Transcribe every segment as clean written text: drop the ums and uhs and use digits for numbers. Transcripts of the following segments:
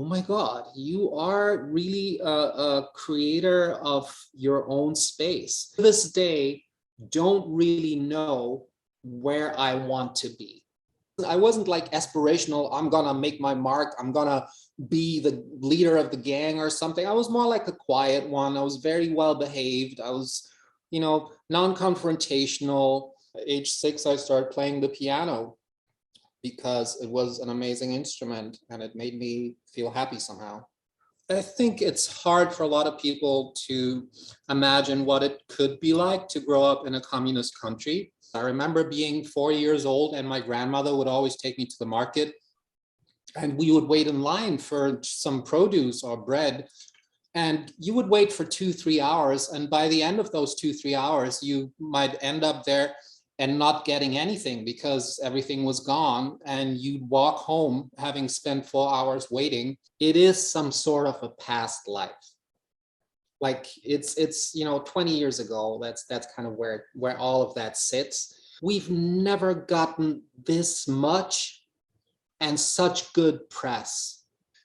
oh my God, you are really a creator of your own space. To this day, don't really know where I want to be. I wasn't like aspirational, I'm gonna make my mark, I'm gonna be the leader of the gang or something. I was more like a quiet one. I was very well behaved. I was, non-confrontational. At age 6, I started playing the piano because it was an amazing instrument and it made me feel happy somehow. I think it's hard for a lot of people to imagine what it could be like to grow up in a communist country. I remember being 4 years old and my grandmother would always take me to the market and we would wait in line for some produce or bread. And you would wait for 2-3 hours. And by the end of those 2-3 hours, you might end up there and not getting anything because everything was gone, and you'd walk home having spent 4 hours waiting. It is some sort of a past life. Like it's 20 years ago. That's kind of where all of that sits. We've never gotten this much and such good press.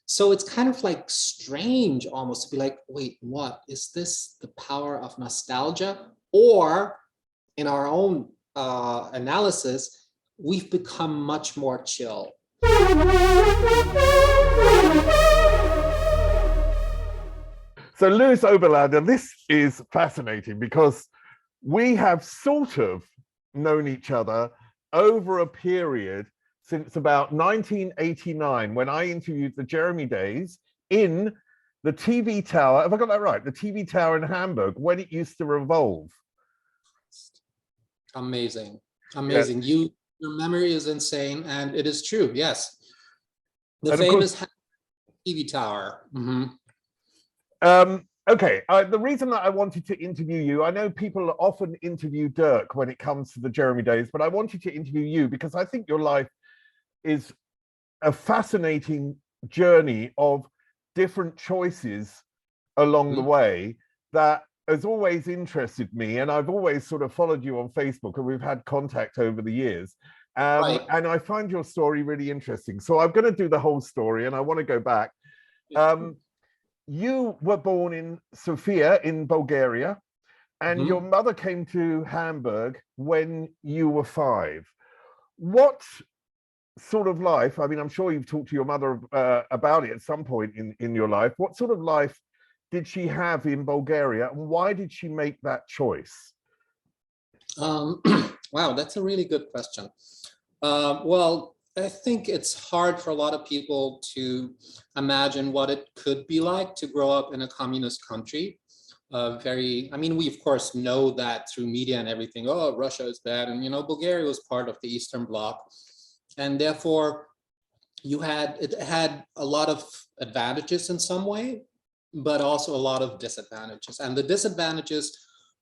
So it's kind of like strange almost to be like, wait, what is this? The power of nostalgia? Or in our own analysis, we've become much more chill. So Louis Oberländer, this is fascinating because we have sort of known each other over a period since about 1989, when I interviewed the Jeremy Days in the TV tower. Have I got that right? The TV tower in Hamburg, when it used to revolve. Amazing. Amazing. Yes. Your memory is insane, and it is true. Yes. The famous TV tower. Mm-hmm. Okay, the reason that I wanted to interview you, I know people often interview Dirk when it comes to the Jeremy Days, but I wanted to interview you because I think your life is a fascinating journey of different choices along the way that has always interested me. And I've always sort of followed you on Facebook, and we've had contact over the years. Right. And I find your story really interesting. So I'm going to do the whole story, and I want to go back. You were born in Sofia in Bulgaria, and your mother came to Hamburg when you were 5. What sort of life, I mean, I'm sure you've talked to your mother about it at some point in your life. What sort of life did she have in Bulgaria, and why did she make that choice? Wow, that's a really good question. Well, I think it's hard for a lot of people to imagine what it could be like to grow up in a communist country. We of course know that through media and everything. Oh, Russia is bad, and Bulgaria was part of the Eastern Bloc, and therefore it had a lot of advantages in some way, but also a lot of disadvantages. And the disadvantages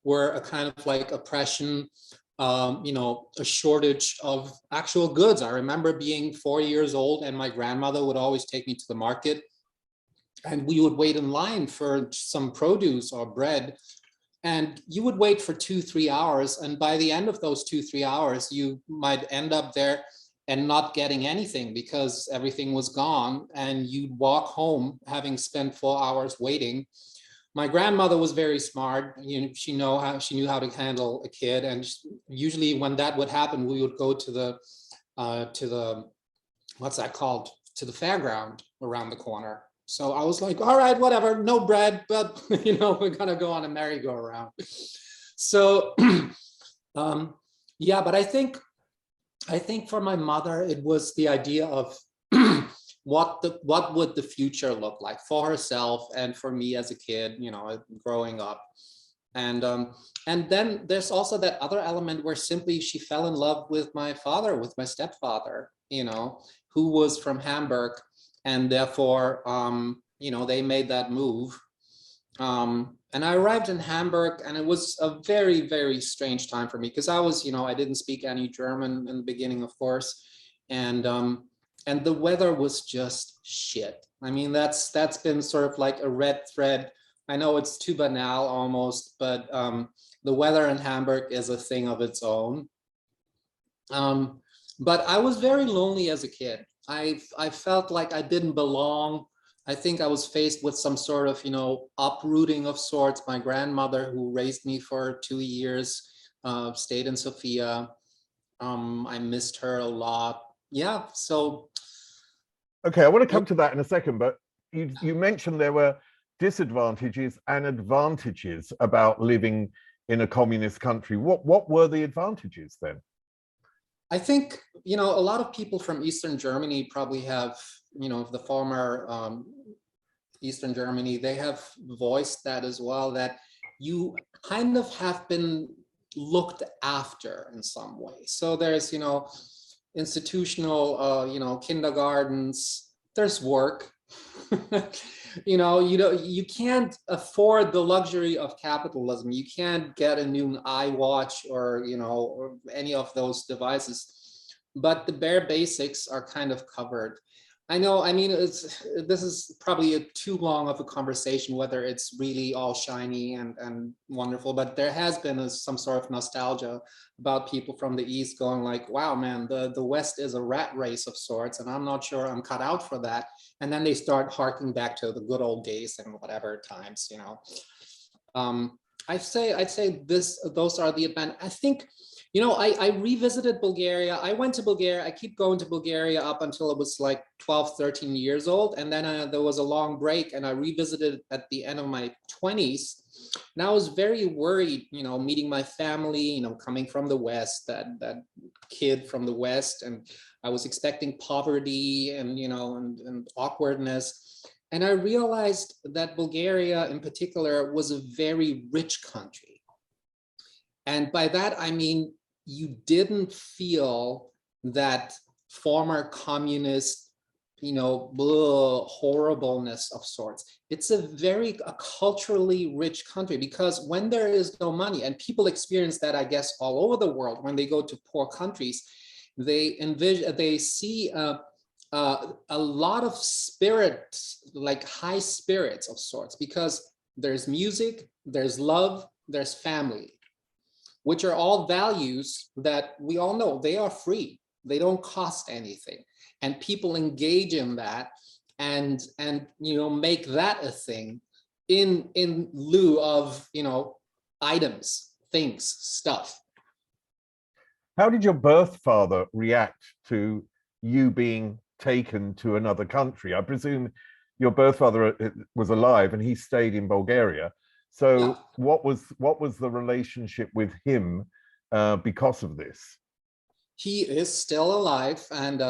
were a kind of like oppression, a shortage of actual goods. I remember being 4 years old and my grandmother would always take me to the market and we would wait in line for some produce or bread. And you would wait for 2-3 hours. And by the end of those 2-3 hours, you might end up there and not getting anything because everything was gone. And you'd walk home having spent 4 hours waiting. My grandmother was very smart. She knew how to handle a kid, and usually when that would happen, we would go to the what's that called? To the fairground around the corner. So I was like, all right, whatever, no bread, but we're gonna go on a merry-go-round. So yeah, but I think for my mother, it was the idea of what would the future look like for herself and for me as a kid, growing up. And then there's also that other element where simply she fell in love with my father, with my stepfather, who was from Hamburg, and therefore they made that move. And I arrived in Hamburg, and it was a very, very strange time for me because I was, I didn't speak any German in the beginning, of course, and the weather was just shit. I mean, that's been sort of like a red thread. I know it's too banal almost, but the weather in Hamburg is a thing of its own. But I was very lonely as a kid. I felt like I didn't belong. I think I was faced with some sort of, uprooting of sorts. My grandmother, who raised me for 2 years, stayed in Sofia. I missed her a lot. Yeah, so. Okay, I want to come to that in a second, but you mentioned there were disadvantages and advantages about living in a communist country. What were the advantages then? I think, a lot of people from Eastern Germany probably have, the former Eastern Germany, they have voiced that as well, that you kind of have been looked after in some way. So there's, institutional, kindergartens, there's work. You can't afford the luxury of capitalism. You can't get a new iWatch or, or any of those devices, but the bare basics are kind of covered. I know, I mean, this is probably too long of a conversation, whether it's really all shiny and wonderful, but there has been some sort of nostalgia about people from the East going like, wow, man, the West is a rat race of sorts, and I'm not sure I'm cut out for that. And then they start harking back to the good old days and whatever times, I'd say those are the event. I think, I revisited Bulgaria. I went to Bulgaria. I keep going to Bulgaria up until it was like 12, 13 years old. And then there was a long break, and I revisited at the end of my 20s. And I was very worried, meeting my family, coming from the West, that kid from the West. And I was expecting poverty and, and awkwardness. And I realized that Bulgaria in particular was a very rich country. And by that, I mean, you didn't feel that former communist, horribleness of sorts. It's a culturally rich country, because when there is no money, and people experience that, I guess, all over the world, when they go to poor countries, they see a lot of spirit, like high spirits of sorts, because there's music, there's love, there's family, which are all values that we all know they are free. They don't cost anything. And people engage in that and make that a thing in lieu of, items, things, stuff. How did your birth father react to you being taken to another country? I presume your birth father was alive and he stayed in Bulgaria. So yeah. What was the relationship with him because of this? He is still alive, and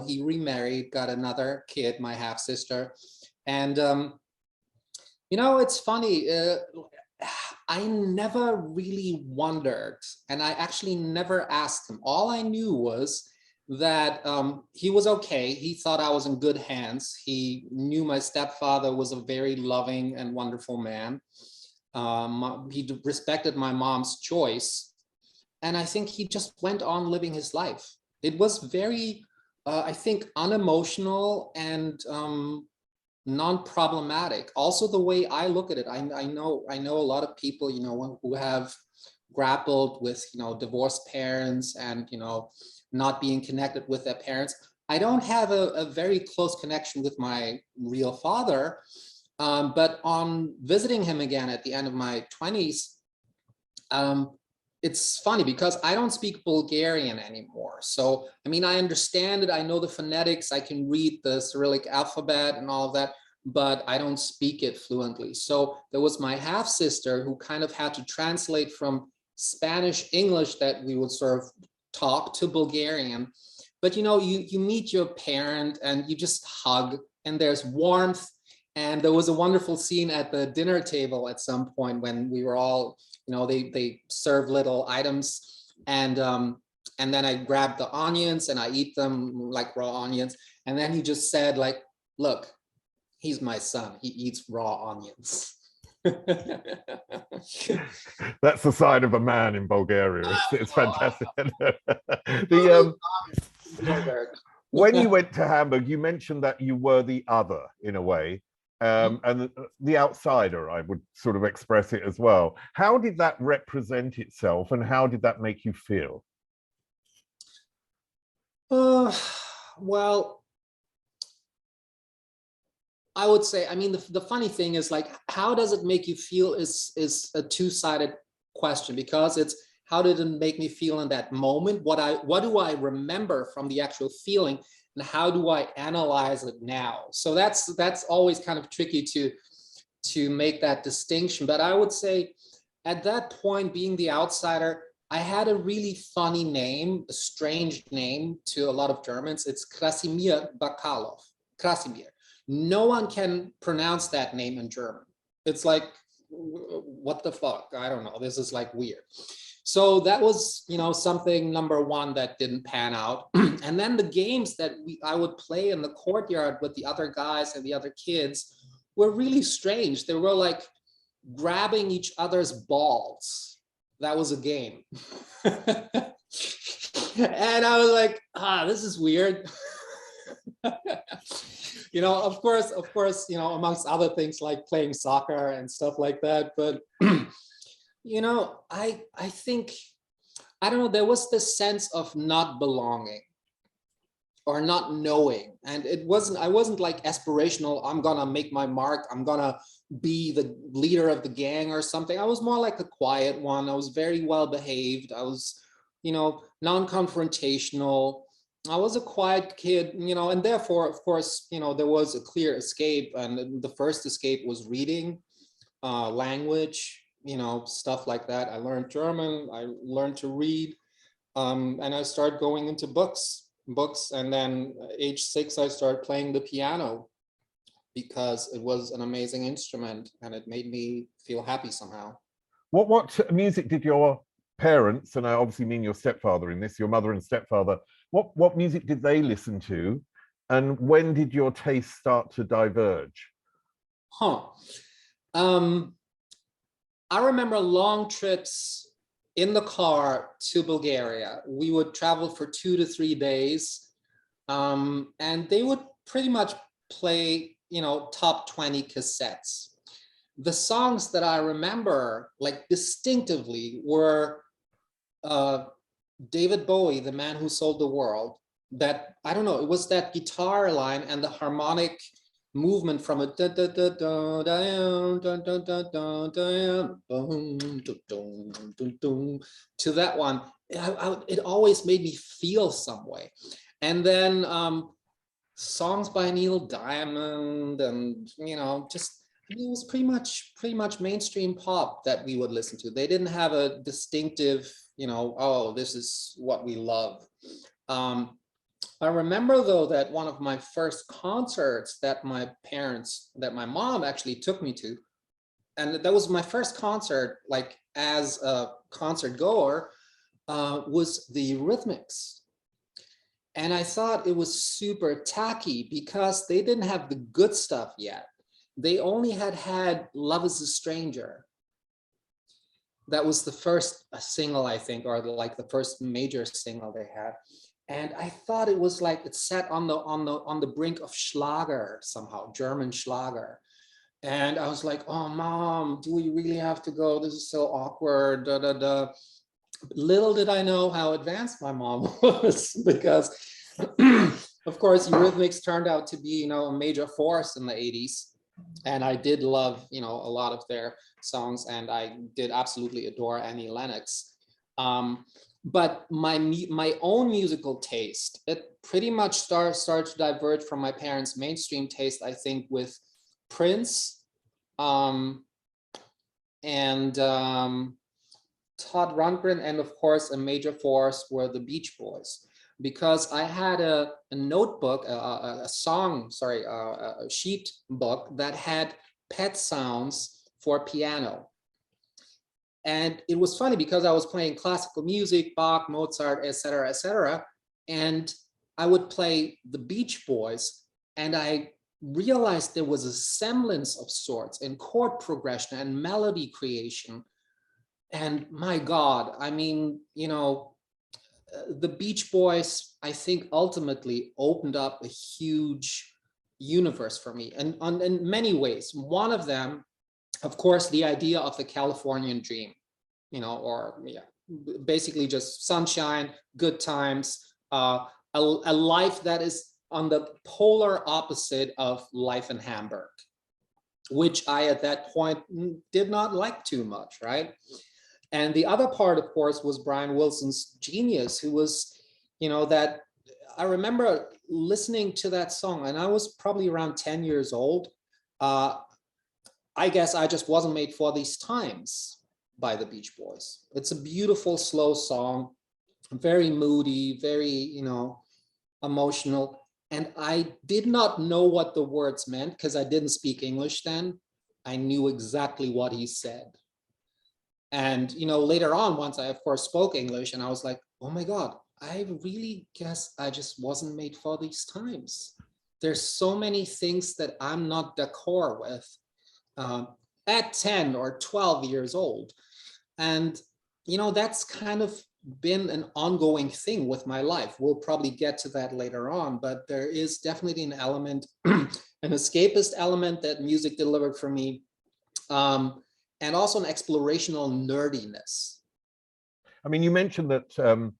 he remarried, got another kid, my half sister, and it's funny. I never really wondered, and I actually never asked him. All I knew was that he was okay. He thought I was in good hands. He knew my stepfather was a very loving and wonderful man. He respected my mom's choice. And I think he just went on living his life. It was very, I think, unemotional and non-problematic. Also, the way I look at it, I know a lot of people, who have grappled with, divorced parents and, not being connected with their parents. I don't have a very close connection with my real father, but on visiting him again at the end of my 20s, it's funny because I don't speak Bulgarian anymore. So, I mean, I understand it. I know the phonetics. I can read the Cyrillic alphabet and all of that, but I don't speak it fluently. So there was my half sister who kind of had to translate from Spanish English that we would sort of talk to Bulgarian. But, you meet your parent and you just hug, and there's warmth. And there was a wonderful scene at the dinner table at some point when we were all, they serve little items, and then I grabbed the onions and I eat them like raw onions. And then he just said, like, look, he's my son. He eats raw onions. That's the sign of a man in Bulgaria. It's fantastic. When you went to Hamburg, you mentioned that you were the other in a way. And the outsider, I would sort of express it as well. How did that represent itself, and how did that make you feel? Well, I would say, I mean, the funny thing is like, how does it make you feel is a two-sided question, because it's how did it make me feel in that moment? What do I remember from the actual feeling, and how do I analyze it now? So that's always kind of tricky to make that distinction. But I would say at that point, being the outsider, I had a really funny name, a strange name to a lot of Germans. It's Krasimir Bakalov. Krasimir. No one can pronounce that name in German. It's like, what the fuck? I don't know. This is like weird. So that was, something number one that didn't pan out. And then the games that I would play in the courtyard with the other guys and the other kids were really strange. They were like grabbing each other's balls. That was a game. And I was like, this is weird. Of course, amongst other things like playing soccer and stuff like that. But, I think, I don't know, there was this sense of not belonging or not knowing. And I wasn't like aspirational, I'm gonna make my mark, I'm gonna be the leader of the gang or something. I was more like a quiet one. I was very well behaved. I was, non-confrontational. I was a quiet kid, and therefore, of course, there was a clear escape. And the first escape was reading, language, stuff like that. I learned German, I learned to read, and I started going into books. And then age 6, I started playing the piano because it was an amazing instrument and it made me feel happy somehow. What music did your parents, and I obviously mean your stepfather in this, your mother and stepfather, what music did they listen to, and when did your taste start to diverge? I remember long trips in the car to Bulgaria. We would travel for 2 to 3 days, and they would pretty much play, top 20 cassettes. The songs that I remember like distinctively were David Bowie, The Man Who Sold the World. That, I don't know, it was that guitar line and the harmonic movement from a to that one. It always made me feel some way. And then songs by Neil Diamond, and just, it was pretty much mainstream pop that we would listen to. They didn't have a distinctive, oh, this is what we love. I remember though that one of my first concerts that my mom actually took me to, and that was my first concert, like as a concert goer, was the Eurythmics. And I thought it was super tacky because they didn't have the good stuff yet. They only had Love Is a Stranger. That was the first single, I think, or like the first major single they had. And I thought it was like it sat on the brink of Schlager somehow, German Schlager. And I was like, oh, Mom, do we really have to go? This is so awkward. Da, da, da. Little did I know how advanced my mom was, because of course, Eurythmics turned out to be, a major force in the 80s. And I did love, a lot of their songs, and I did absolutely adore Annie Lennox. But my own musical taste, it pretty much started to diverge from my parents' mainstream taste, I think, with Prince, and Todd Rundgren, and of course a major force were the Beach Boys, because I had a notebook, a sheet book that had pet sounds for piano. And it was funny because I was playing classical music, Bach, Mozart, etc., and I would play the Beach Boys, and I realized there was a semblance of sorts in chord progression and melody creation. And my God, I mean, the Beach Boys, I think, ultimately opened up a huge universe for me, and in many ways. One of them, of course, the idea of the Californian dream, basically just sunshine, good times, a life that is on the polar opposite of Life in Hamburg, which I at that point did not like too much, right? And the other part, of course, was Brian Wilson's genius, who was, that I remember listening to that song, and I was probably around 10 years old. I guess I just wasn't made for these times by the Beach Boys. It's a beautiful, slow song, very moody, very, emotional. And I did not know what the words meant because I didn't speak English then. I knew exactly what he said. And, later on, once I, of course, spoke English, and I was like, oh my God, I really guess I just wasn't made for these times. There's so many things that I'm not d'accord with at 10 or 12 years old. And, that's kind of been an ongoing thing with my life. We'll probably get to that later on, but there is definitely an element, an escapist element that music delivered for me. And also an explorational nerdiness. I mean, you mentioned that sort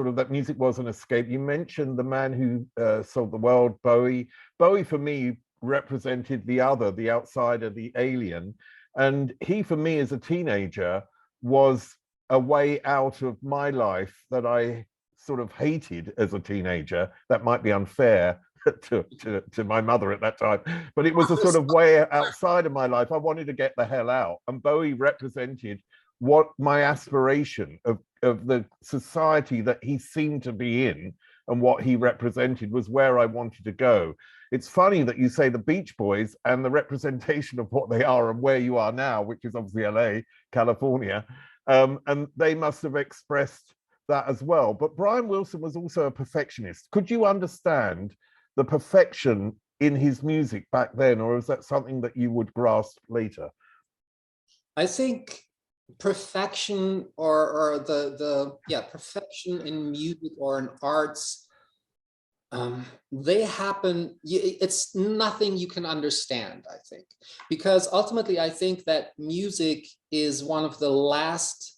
of that music was an escape. You mentioned the man who sold the world, Bowie. Bowie, for me, represented the other, the outsider, the alien. And he, for me, as a teenager, was a way out of my life that I sort of hated as a teenager. That might be unfair to my mother at that time, but it was a sort of way outside of my life. I wanted to get the hell out, and Bowie represented what my aspiration of the society that he seemed to be in, and what he represented was where I wanted to go. It's funny that you say the Beach Boys and the representation of what they are and where you are now, which is obviously LA, California, and they must have expressed that as well. But Brian Wilson was also a perfectionist. Could you understand the perfection in his music back then, or is that something that you would grasp later? I think perfection or the perfection in music or in arts, they happen, it's nothing you can understand, I think, because ultimately I think that music is one of the last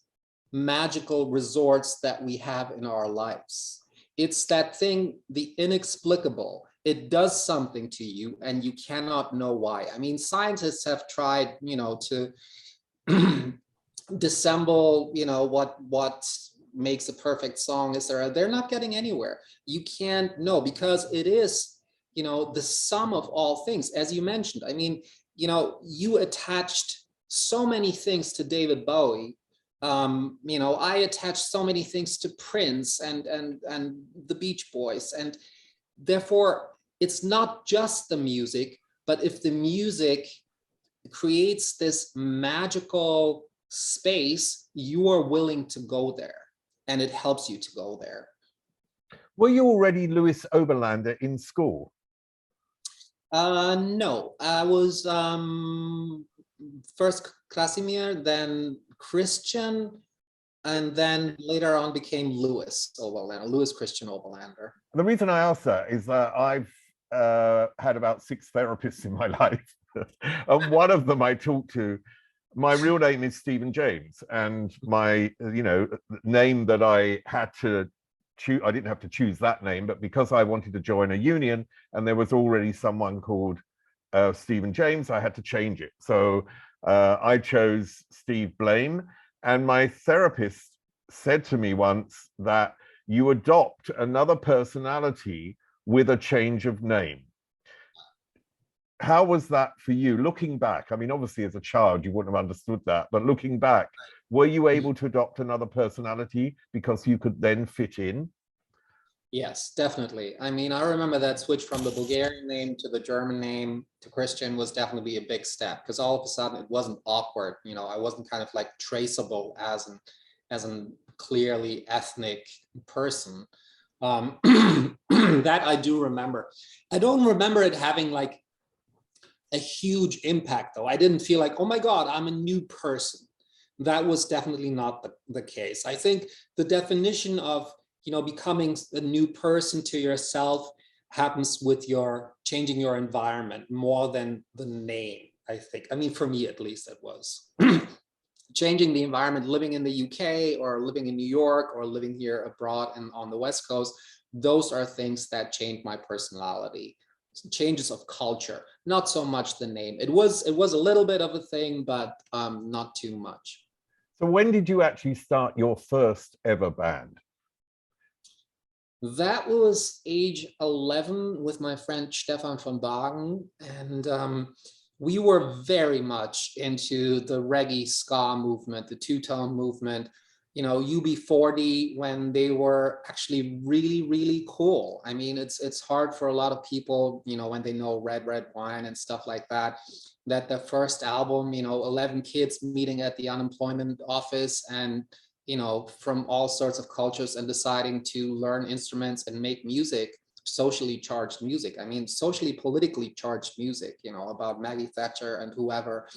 magical resorts that we have in our lives. It's that thing, the inexplicable. It does something to you and you cannot know why. I mean, scientists have tried, to dissemble, what makes a perfect song. They're not getting anywhere. You can't know, because it is, the sum of all things, as you mentioned. I mean, you attached so many things to David Bowie. I attached so many things to Prince and the Beach Boys, and therefore it's not just the music, but if the music creates this magical space, you are willing to go there, and it helps you to go there. Were you already Louis Oberländer in school? No, I was first Casimir, then Christian, and then later on became Louis Oberländer, Louis Christian Oberländer. The reason I ask that is that I've had about 6 therapists in my life, and one of them I talked to. My real name is Stephen James, and my name that I had to choose, I didn't have to choose that name, but because I wanted to join a union and there was already someone called Stephen James, I had to change it. So I chose Steve Blame, and my therapist said to me once that you adopt another personality with a change of name. How was that for you, looking back? I mean, obviously as a child you wouldn't have understood that, but looking back, were you able to adopt another personality because you could then fit in? Yes, definitely. I mean, I remember that switch from the Bulgarian name to the German name to Christian was definitely a big step, because all of a sudden it wasn't awkward. I wasn't kind of like traceable as an clearly ethnic person. That I do remember. I don't remember it having like a huge impact, though. I didn't feel like, oh my God, I'm a new person. That was definitely not the case. I think the definition of becoming a new person to yourself happens with your changing your environment more than the name, I think. I mean, for me, at least, it was. Changing the environment, living in the UK or living in New York or living here abroad and on the West Coast those are things that changed my personality. Changes of culture, not so much the name. It was a little bit of a thing, but not too much. So when did you actually start your first ever band? That was age 11 with my friend Stefan von Bagen, and we were very much into the reggae ska movement, the two-tone movement, you know, UB40, when they were actually really, really cool. I mean, it's hard for a lot of people, you know, when they know Red Red Wine and stuff like that, that the first album, you know, 11 kids meeting at the unemployment office and, you know, from all sorts of cultures and deciding to learn instruments and make music, socially charged music. I mean, socially, politically charged music, you know, about Maggie Thatcher and whoever.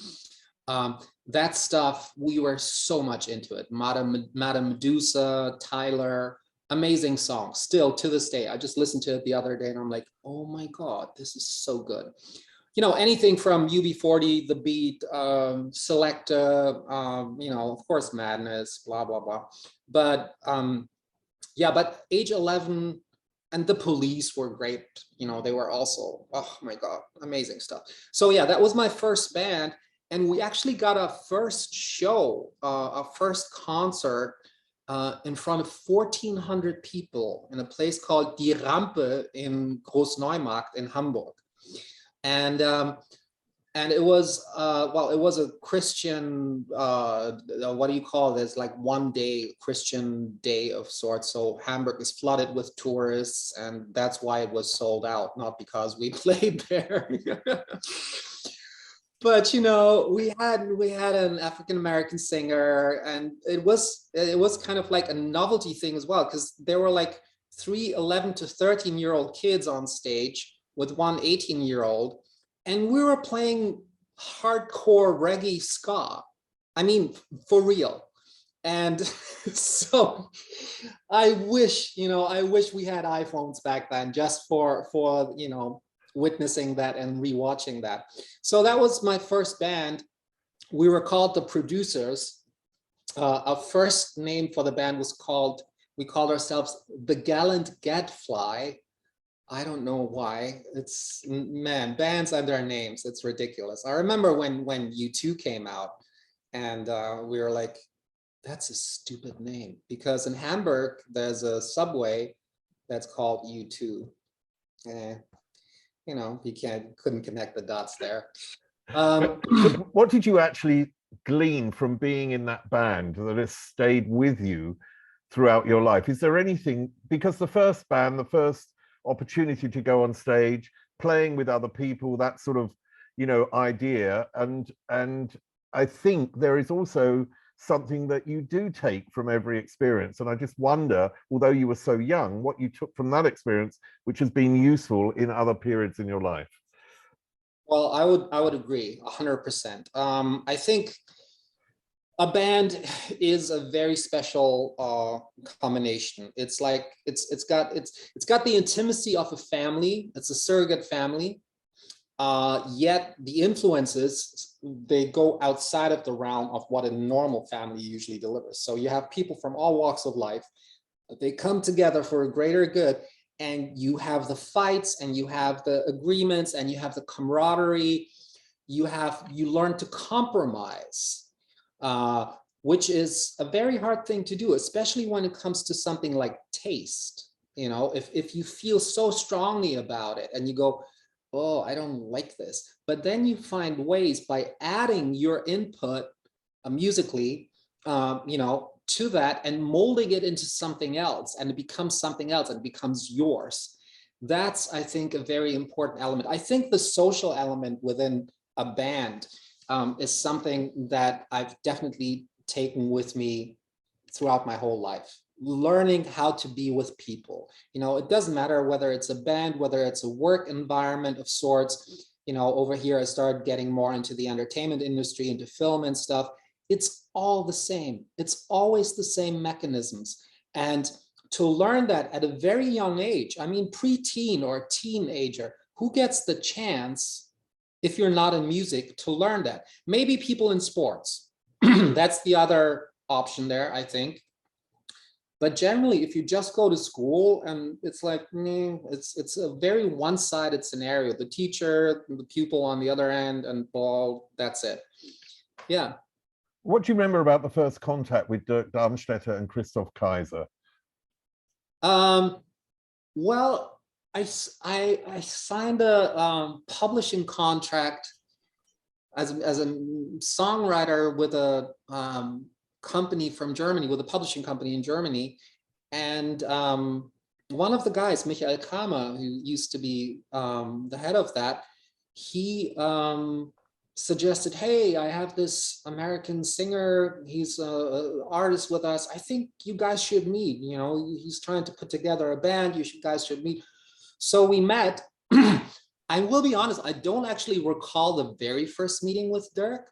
That stuff, we were so much into it. Madame Medusa, Tyler, amazing songs. Still to this day, I just listened to it the other day and I'm like, oh my God, this is so good. You know, anything from UB40, The Beat, Selecta, you know, of course, Madness, blah, blah, blah. But yeah, but age 11 and The Police were great. You know, they were also, oh my God, amazing stuff. So yeah, that was my first band. And we actually got a first show, a first concert in front of 1,400 people in a place called Die Rampe in Großneumarkt in Hamburg. And it was, well, it was a Christian, what do you call this, like one day Christian day of sorts. So Hamburg is flooded with tourists, and that's why it was sold out, not because we played there. But you know, we had an African-American singer, and it was kind of like a novelty thing as well, because there were like 3 11 to 13-year-old kids on stage with one 18-year-old, and we were playing hardcore reggae ska. I mean, for real. And so I wish, you know, I wish we had iPhones back then, just for you know, witnessing that and rewatching that. So that was my first band. We were called the Producers. Our first name for the band was called, we called ourselves the Gallant Gadfly. I don't know why. It's, man, bands and their names, it's ridiculous. I remember when U2 came out, and we were like, that's a stupid name, because in Hamburg there's a subway that's called U2. You know, you couldn't connect the dots there. What did you actually glean from being in that band that has stayed with you throughout your life? Is there anything, because the first band, the first opportunity to go on stage, playing with other people, that sort of, you know, idea, and I think there is also something that you do take from every experience. And I just wonder, although you were so young, what you took from that experience, which has been useful in other periods in your life. Well, I would agree 100%. I think a band is a very special combination. It's like it's got the intimacy of a family. It's a surrogate family. Yet the influences, they go outside of the realm of what a normal family usually delivers. So you have people from all walks of life, they come together for a greater good, and you have the fights, and you have the agreements, and you have the camaraderie. You learn to compromise, which is a very hard thing to do, especially when it comes to something like taste. You know, if you feel so strongly about it and you go, oh, I don't like this. But then you find ways by adding your input musically, you know, to that and molding it into something else, and it becomes something else and it becomes yours. That's, I think, a very important element. I think the social element within a band is something that I've definitely taken with me throughout my whole life. Learning how to be with people. You know, it doesn't matter whether it's a band, whether it's a work environment of sorts. You know, over here I started getting more into the entertainment industry, into film and stuff. It's all the same. It's always the same mechanisms. And to learn that at a very young age, I mean, preteen or teenager, who gets the chance, if you're not in music, to learn that? Maybe people in sports. That's the other option there, I think. But generally, if you just go to school and it's like, it's a very one-sided scenario. The teacher, the pupil on the other end, and ball, that's it. Yeah. What do you remember about the first contact with Dirk Darmstädter and Christoph Kaiser? Well, I signed a publishing contract as a songwriter with a company from Germany, with a publishing company in Germany. And one of the guys, Michael Kramer, who used to be the head of that, he suggested, hey, I have this American singer, he's an artist with us, I think you guys should meet, you know, he's trying to put together a band, guys should meet. So we met. I will be honest, I don't actually recall the very first meeting with Dirk,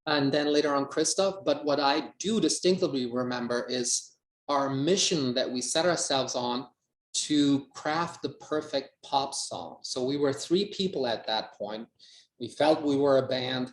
and then later on Christoph, but what I do distinctly remember is our mission that we set ourselves on to craft the perfect pop song. So we were 3 people at that point. We felt we were a band,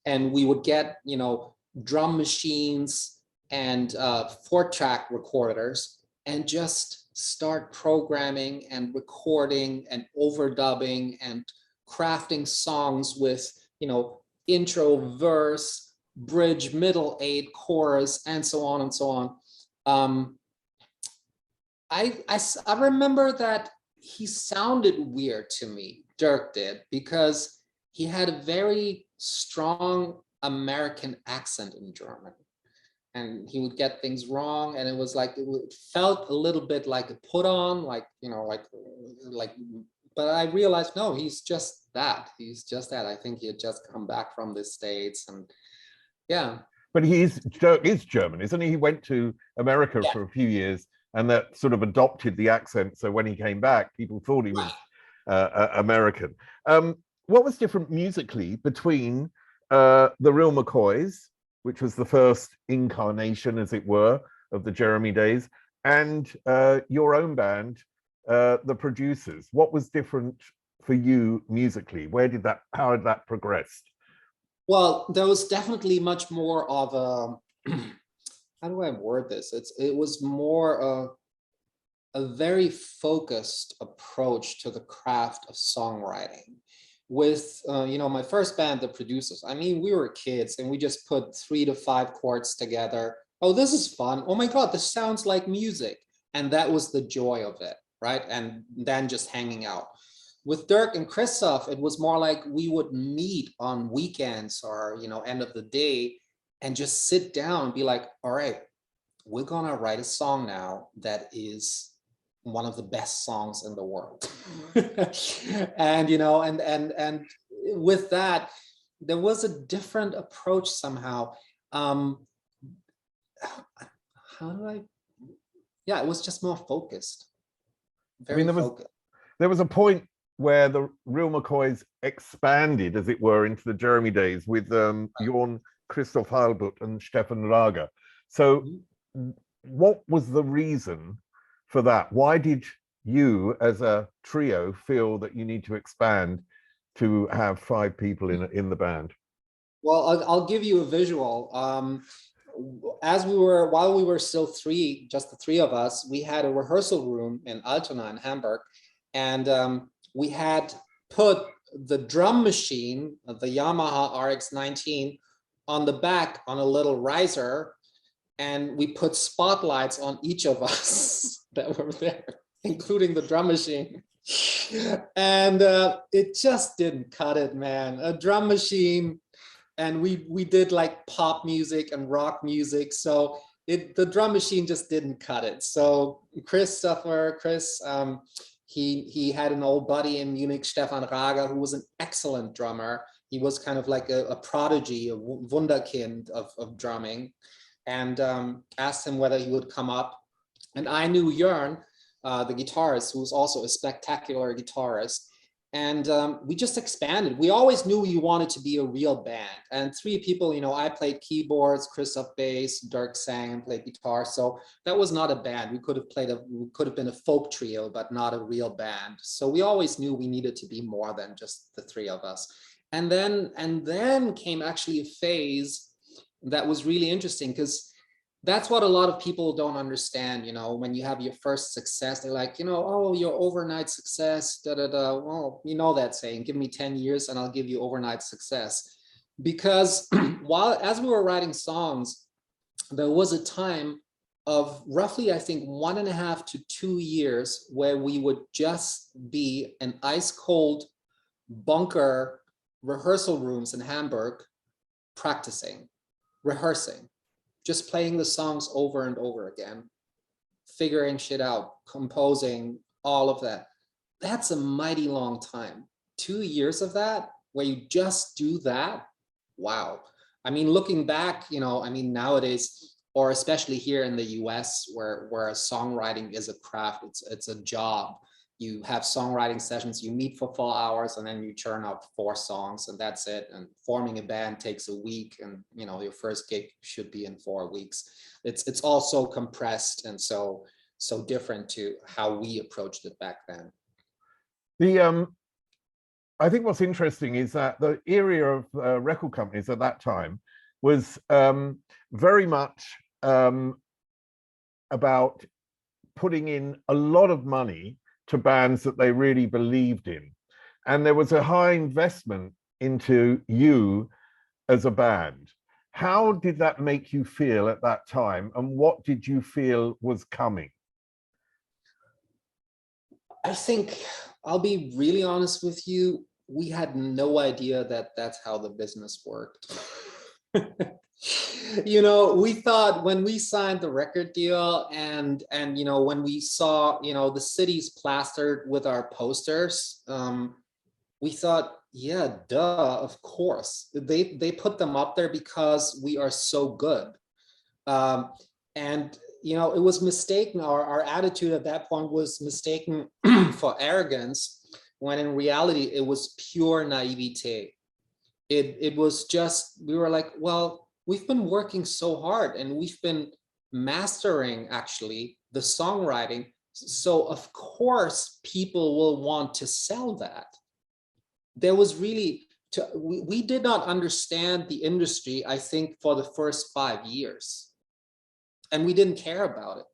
and we would get, you know, drum machines and 4-track recorders and just start programming and recording and overdubbing and crafting songs with, you know, intro, verse, bridge, middle 8, chorus, and so on and so on. I remember that he sounded weird to me, Dirk did, because he had a very strong American accent in German. And he would get things wrong, and it was like, it felt a little bit like a put on, like, you know, like, but I realized, no, he's just that. He's just that. I think he had just come back from the States, and yeah. But Dirk is German, isn't he? He went to America for a few years, and that sort of adopted the accent. So when he came back, people thought he was American. What was different musically between the Real McCoys, which was the first incarnation, as it were, of the Jeremy days, and your own band, the Producers? What was different for you musically? How had that progressed? Well, there was definitely much more of a, how do I word this? It was more a very focused approach to the craft of songwriting. With, you know, my first band, the Producers, I mean, we were kids and we just put 3 to 5 chords together. Oh, this is fun. Oh my God, this sounds like music. And that was the joy of it, right? And then just hanging out. With Dirk and Christoph, it was more like we would meet on weekends or, you know, end of the day and just sit down and be like, all right, we're gonna write a song now that is one of the best songs in the world. And, you know, and with that, there was a different approach somehow. How do I, yeah, it was just more focused. Very focused. There was a point where the Real McCoys expanded, as it were, into the Jeremy days with jörn-christof and Stefan Rager. So what was the reason for that? Why did you, as a trio, feel that you need to expand to have 5 people in the band? Well, I'll give you a visual. While we were still 3, just the 3 of us, we had a rehearsal room in Altona in Hamburg, and we had put the drum machine, the Yamaha RX-19, on the back on a little riser, and we put spotlights on each of us that were there, including the drum machine. And it just didn't cut it, man. A drum machine, and we did like pop music and rock music, so the drum machine just didn't cut it. So Chris, he had an old buddy in Munich, Stefan Rager, who was an excellent drummer. He was kind of like a prodigy, a wunderkind of drumming, and asked him whether he would come up. And I knew Jörn, the guitarist, who was also a spectacular guitarist. And we just expanded. We always knew we wanted to be a real band. And 3 people, you know, I played keyboards, Christoph bass, Dirk sang and played guitar. So that was not a band. We could have been a folk trio, but not a real band. So we always knew we needed to be more than just the 3 of us. And then came actually a phase that was really interesting, because that's what a lot of people don't understand, you know, when you have your first success, they're like, you know, oh, your overnight success, da da da. Well, you know that saying, give me 10 years and I'll give you overnight success. Because as we were writing songs, there was a time of roughly, I think, 1.5 to 2 years where we would just be an ice cold bunker rehearsal rooms in Hamburg, practicing, rehearsing, just playing the songs over and over again, figuring shit out, composing, all of that. That's a mighty long time. 2 years of that, where you just do that. Wow. I mean, looking back, you know, I mean, nowadays, or especially here in the US, where songwriting is a craft, it's a job. You have songwriting sessions, you meet for 4 hours, and then you churn out 4 songs, and that's it. And forming a band takes a week, and you know, your first gig should be in 4 weeks. It's all so compressed and so different to how we approached it back then. I think what's interesting is that the area of record companies at that time was very much about putting in a lot of money to bands that they really believed in. And there was a high investment into you as a band. How did that make you feel at that time? And what did you feel was coming? I think, I'll be really honest with you, we had no idea that that's how the business worked. You know, we thought when we signed the record deal and you know, when we saw, you know, the cities plastered with our posters, we thought, yeah, duh, of course. They put them up there because we are so good. And you know, it was mistaken, our attitude at that point was mistaken for arrogance, when in reality it was pure naivete. It was just, we were like, well, we've been working so hard and we've been mastering actually the songwriting, so of course people will want to sell that. There was really, we did not understand the industry, I think, for the first 5 years. And we didn't care about it.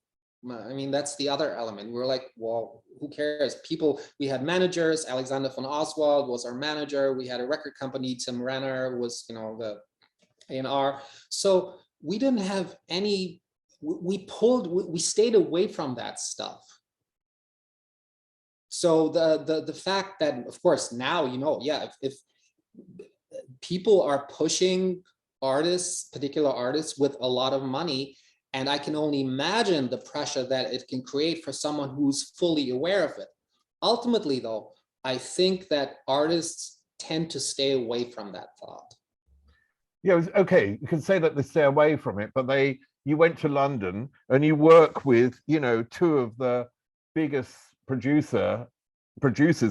I mean, that's the other element. We were like, well, who cares? People, we had managers. Alexander von Oswald was our manager. We had a record company. Tim Renner was, you know, the A&R. So we didn't have any, we stayed away from that stuff. So the fact that, of course, now, you know, yeah, if people are pushing artists, particular artists, with a lot of money, and I can only imagine the pressure that it can create for someone who's fully aware of it. Ultimately, though, I think that artists tend to stay away from that thought. Yeah, okay, you can say that they stay away from it, but you went to London and you work with, you know, 2 of the biggest producers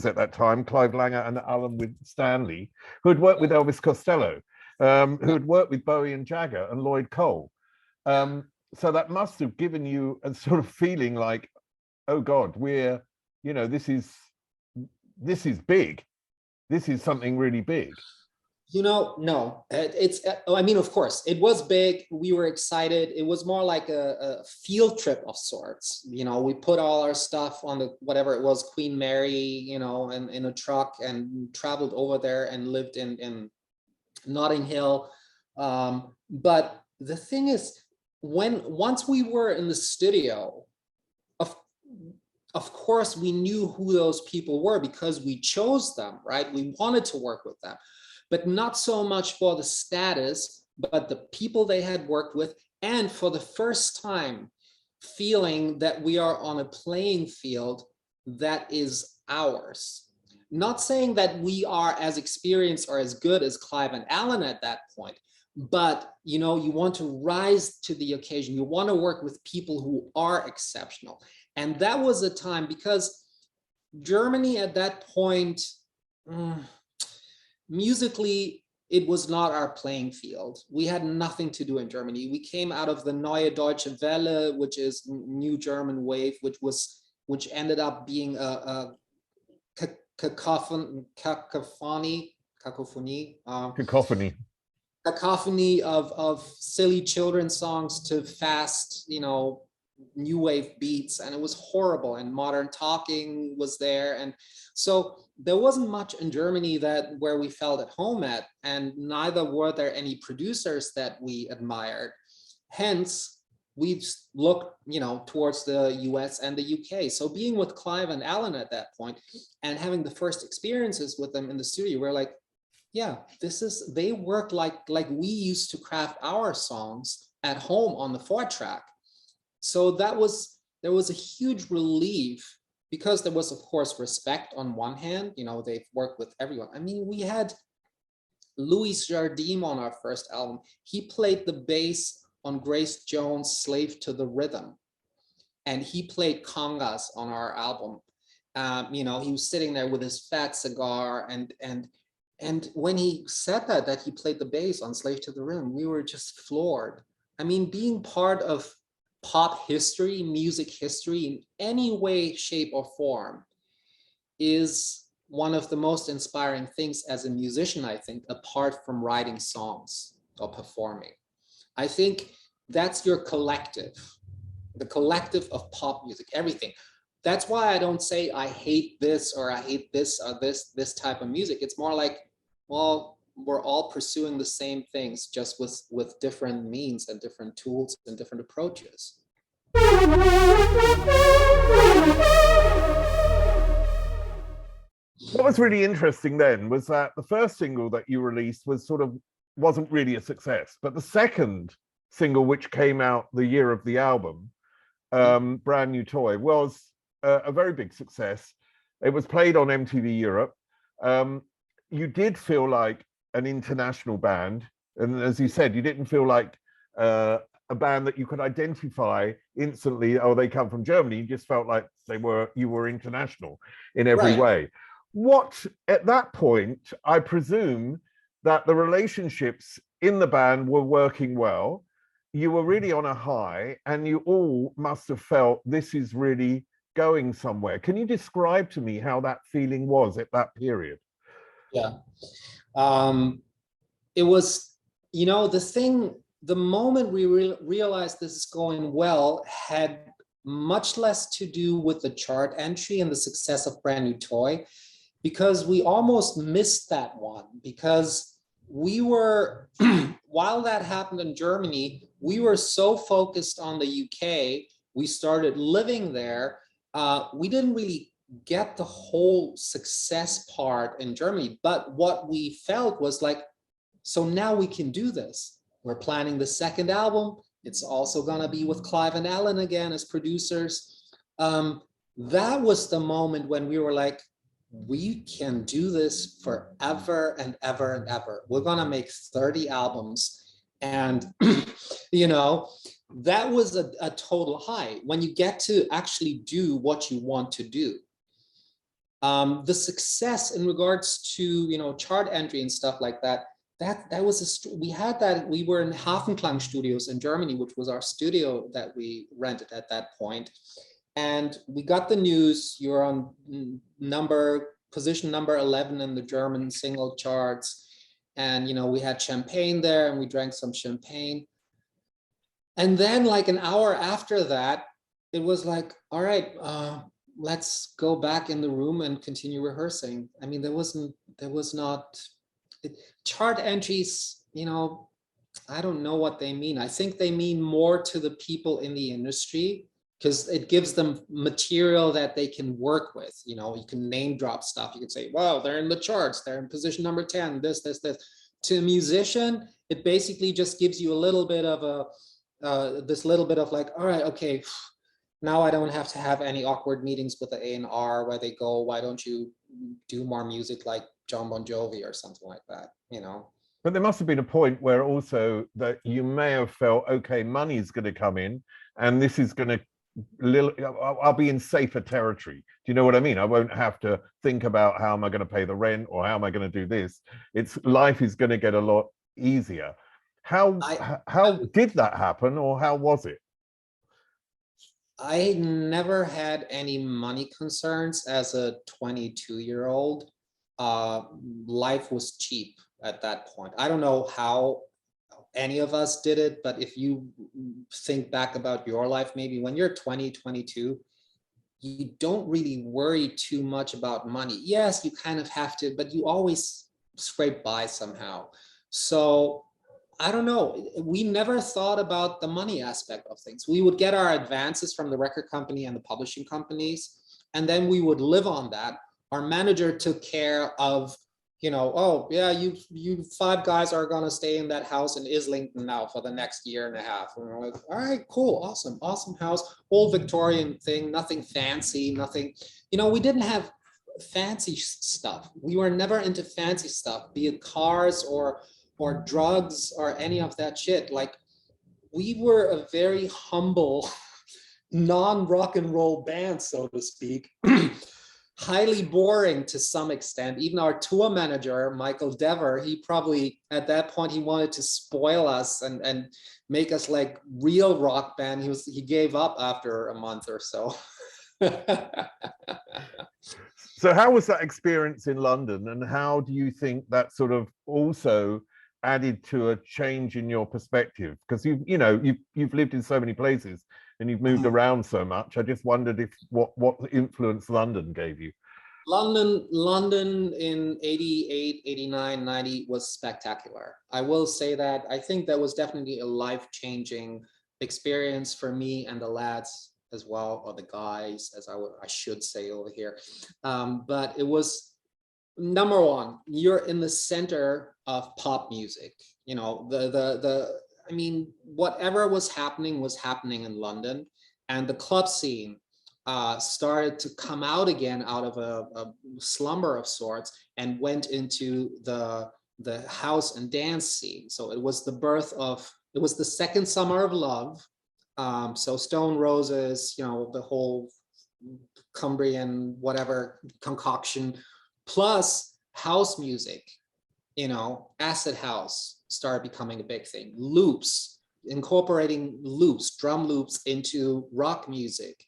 at that time, Clive Langer and Alan Stanley, who had worked with Elvis Costello, who had worked with Bowie and Jagger and Lloyd Cole. So that must have given you a sort of feeling like, oh God, we're, you know, this is big. This is something really big. You know, no, I mean, of course, it was big. We were excited. It was more like a field trip of sorts. You know, we put all our stuff on the, whatever it was, Queen Mary, you know, in a truck and traveled over there and lived in Notting Hill. But the thing is, once we were in the studio, of course, we knew who those people were because we chose them, right? We wanted to work with them, but not so much for the status, but the people they had worked with, and for the first time feeling that we are on a playing field that is ours. Not saying that we are as experienced or as good as Clive and Alan at that point, but you know, you want to rise to the occasion. You want to work with people who are exceptional. And that was a time, because Germany at that point, musically, it was not our playing field. We had nothing to do in Germany. We came out of the Neue Deutsche Welle, which is New German Wave, which ended up being a cacophony. cacophony of silly children's songs to fast, new wave beats, and it was horrible. And modern talking was there, and so there wasn't much in Germany where we felt at home at, and neither were there any producers that we admired. Hence, we looked, towards the US and the UK. So being with Clive and Alan at that point and having the first experiences with them in the studio, we're like, yeah, they work like we used to craft our songs at home on the 4-track. So there was a huge relief, because there was, of course, respect on one hand. They've worked with everyone. I mean, we had Louis Jardim on our first album. He played the bass on Grace Jones' Slave to the Rhythm, and he played congas on our album. He was sitting there with his fat cigar, and when he said that he played the bass on Slave to the Rhythm, we were just floored. I mean, being part of pop history, music history in any way, shape, or form is one of the most inspiring things as a musician, I think, apart from writing songs or performing. I think that's your collective, the collective of pop music, everything. That's why I don't say I hate this or I hate this or this type of music. It's more like, well, we're all pursuing the same things, just with different means and different tools and different approaches. What was really interesting then was that the first single that you released wasn't really a success, but the second single, which came out the year of the album, Brand New Toy, was a very big success. It was played on MTV Europe. You did feel like an international band, and as you said, you didn't feel like a band that you could identify instantly. Oh, they come from Germany. You just felt like you were international in every way. What, at that point, I presume that the relationships in the band were working well. You were really on a high, and you all must have felt this is really going somewhere. Can you describe to me how that feeling was at that period? Yeah. It was, the moment we realized this is going well had much less to do with the chart entry and the success of Brand New Toy, because we almost missed that one, because we were, while that happened in Germany, we were so focused on the UK, we started living there, we didn't really get the whole success part in Germany, but what we felt was like, so now we can do this. We're planning the second album. It's also gonna be with Clive and Alan again as producers. That was the moment when we were like, we can do this forever and ever and ever. We're gonna make 30 albums. And, that was a total high when you get to actually do what you want to do. The success in regards to, chart entry and stuff like that, that was we were in Hafenklang Studios in Germany, which was our studio that we rented at that point. And we got the news, you're on position number 11 in the German single charts. And, we had champagne there and we drank some champagne. And then like an hour after that, it was like, all right, let's go back in the room and continue rehearsing. I mean, chart entries, I don't know what they mean. I think they mean more to the people in the industry, because it gives them material that they can work with. You can name drop stuff. You can say, well, they're in the charts, they're in position number 10, this. To a musician, it basically just gives you a little bit of this little bit of like, all right, okay, now I don't have to have any awkward meetings with the A&R where they go, why don't you do more music like John Bon Jovi or something like that, But there must have been a point where also that you may have felt, okay, money's going to come in and this is going to, I'll be in safer territory. Do you know what I mean? I won't have to think about how am I going to pay the rent or how am I going to do this. Life is going to get a lot easier. How did that happen, or how was it? I never had any money concerns as a 22-year-old. Life was cheap at that point. I don't know how any of us did it, but if you think back about your life, maybe when you're 20, 22, you don't really worry too much about money. Yes, you kind of have to, but you always scrape by somehow. So I don't know. We never thought about the money aspect of things. We would get our advances from the record company and the publishing companies, and then we would live on that. Our manager took care of, you know, oh yeah, you 5 guys are gonna stay in that house in Islington now for the next year and a half. And we're like, all right, cool, awesome house, old Victorian thing, nothing fancy, nothing, you know, we didn't have fancy stuff. We were never into fancy stuff, be it cars or drugs or any of that shit. Like, we were a very humble, non-rock and roll band, so to speak. Highly boring to some extent. Even our tour manager, Michael Dever, he probably at that point he wanted to spoil us and make us like real rock band. He gave up after a month or so. So how was that experience in London, and how do you think that sort of also added to a change in your perspective? Because you've lived in so many places and you've moved around so much. I just wondered if what influence London gave you. London in 88, 89, 90 was spectacular. I will say that. I think that was definitely a life-changing experience for me and the lads as well, or the guys, as I should say over here. But it was, number one, you're in the center of pop music. You know, I mean, whatever was happening in London, and the club scene started to come out again out of a slumber of sorts and went into the house and dance scene. So it was the birth of, it was the second summer of love. So Stone Roses, you know, the whole Cumbrian whatever concoction, plus house music, you know, acid house started becoming a big thing. Loops, incorporating loops, drum loops into rock music.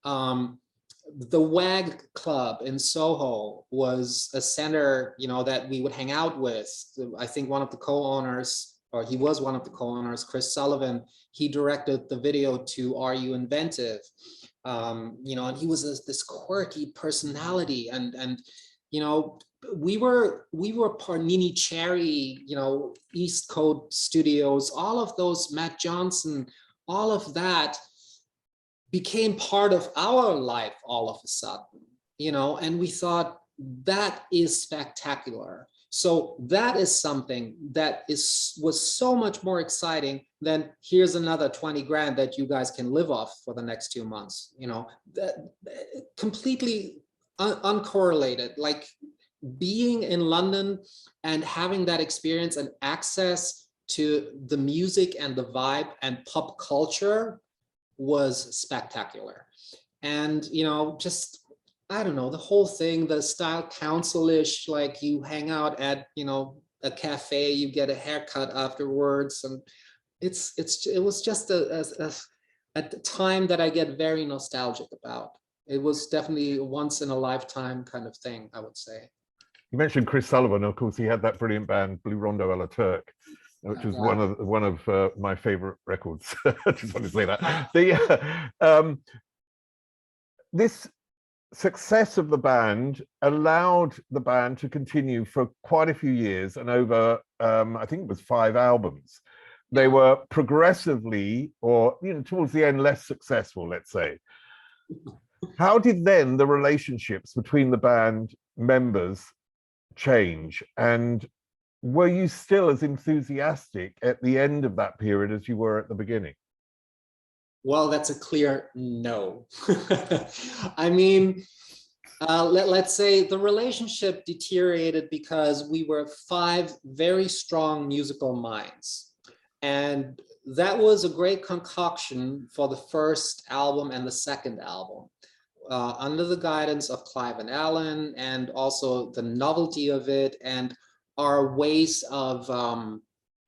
The WAG Club in Soho was a center, you know, that we would hang out with. I think one of the co-owners, or he was one of the co-owners, Chris Sullivan, he directed the video to Are You Inventive? You know, and he was this quirky personality, and you know, we were Nini Cherry, you know, East Coast Studios, all of those, Matt Johnson, all of that became part of our life all of a sudden, you know, and we thought that is spectacular. So that is something that was so much more exciting than here's another 20 grand that you guys can live off for the next 2 months, you know, that completely uncorrelated. Like, being in London and having that experience and access to the music and the vibe and pop culture was spectacular. And, you know, just, I don't know, the whole thing, the style council-ish, like you hang out at, you know, a cafe, you get a haircut afterwards. And it was just a time that I get very nostalgic about. It was definitely a once in a lifetime kind of thing, I would say. You mentioned Chris Sullivan. Of course, he had that brilliant band Blue Rondo a la Turk, which was one of my favorite records. I just want to say that. This success of the band allowed the band to continue for quite a few years, and over I think it was 5 albums. They were progressively, or you know, towards the end, less successful, let's say. How did then the relationships between the band members change, and were you still as enthusiastic at the end of that period as you were at the beginning? Well, that's a clear no. I mean, let's say the relationship deteriorated because we were 5 very strong musical minds. And that was a great concoction for the first album and the second album. Under the guidance of Clive and Alan, and also the novelty of it and our ways of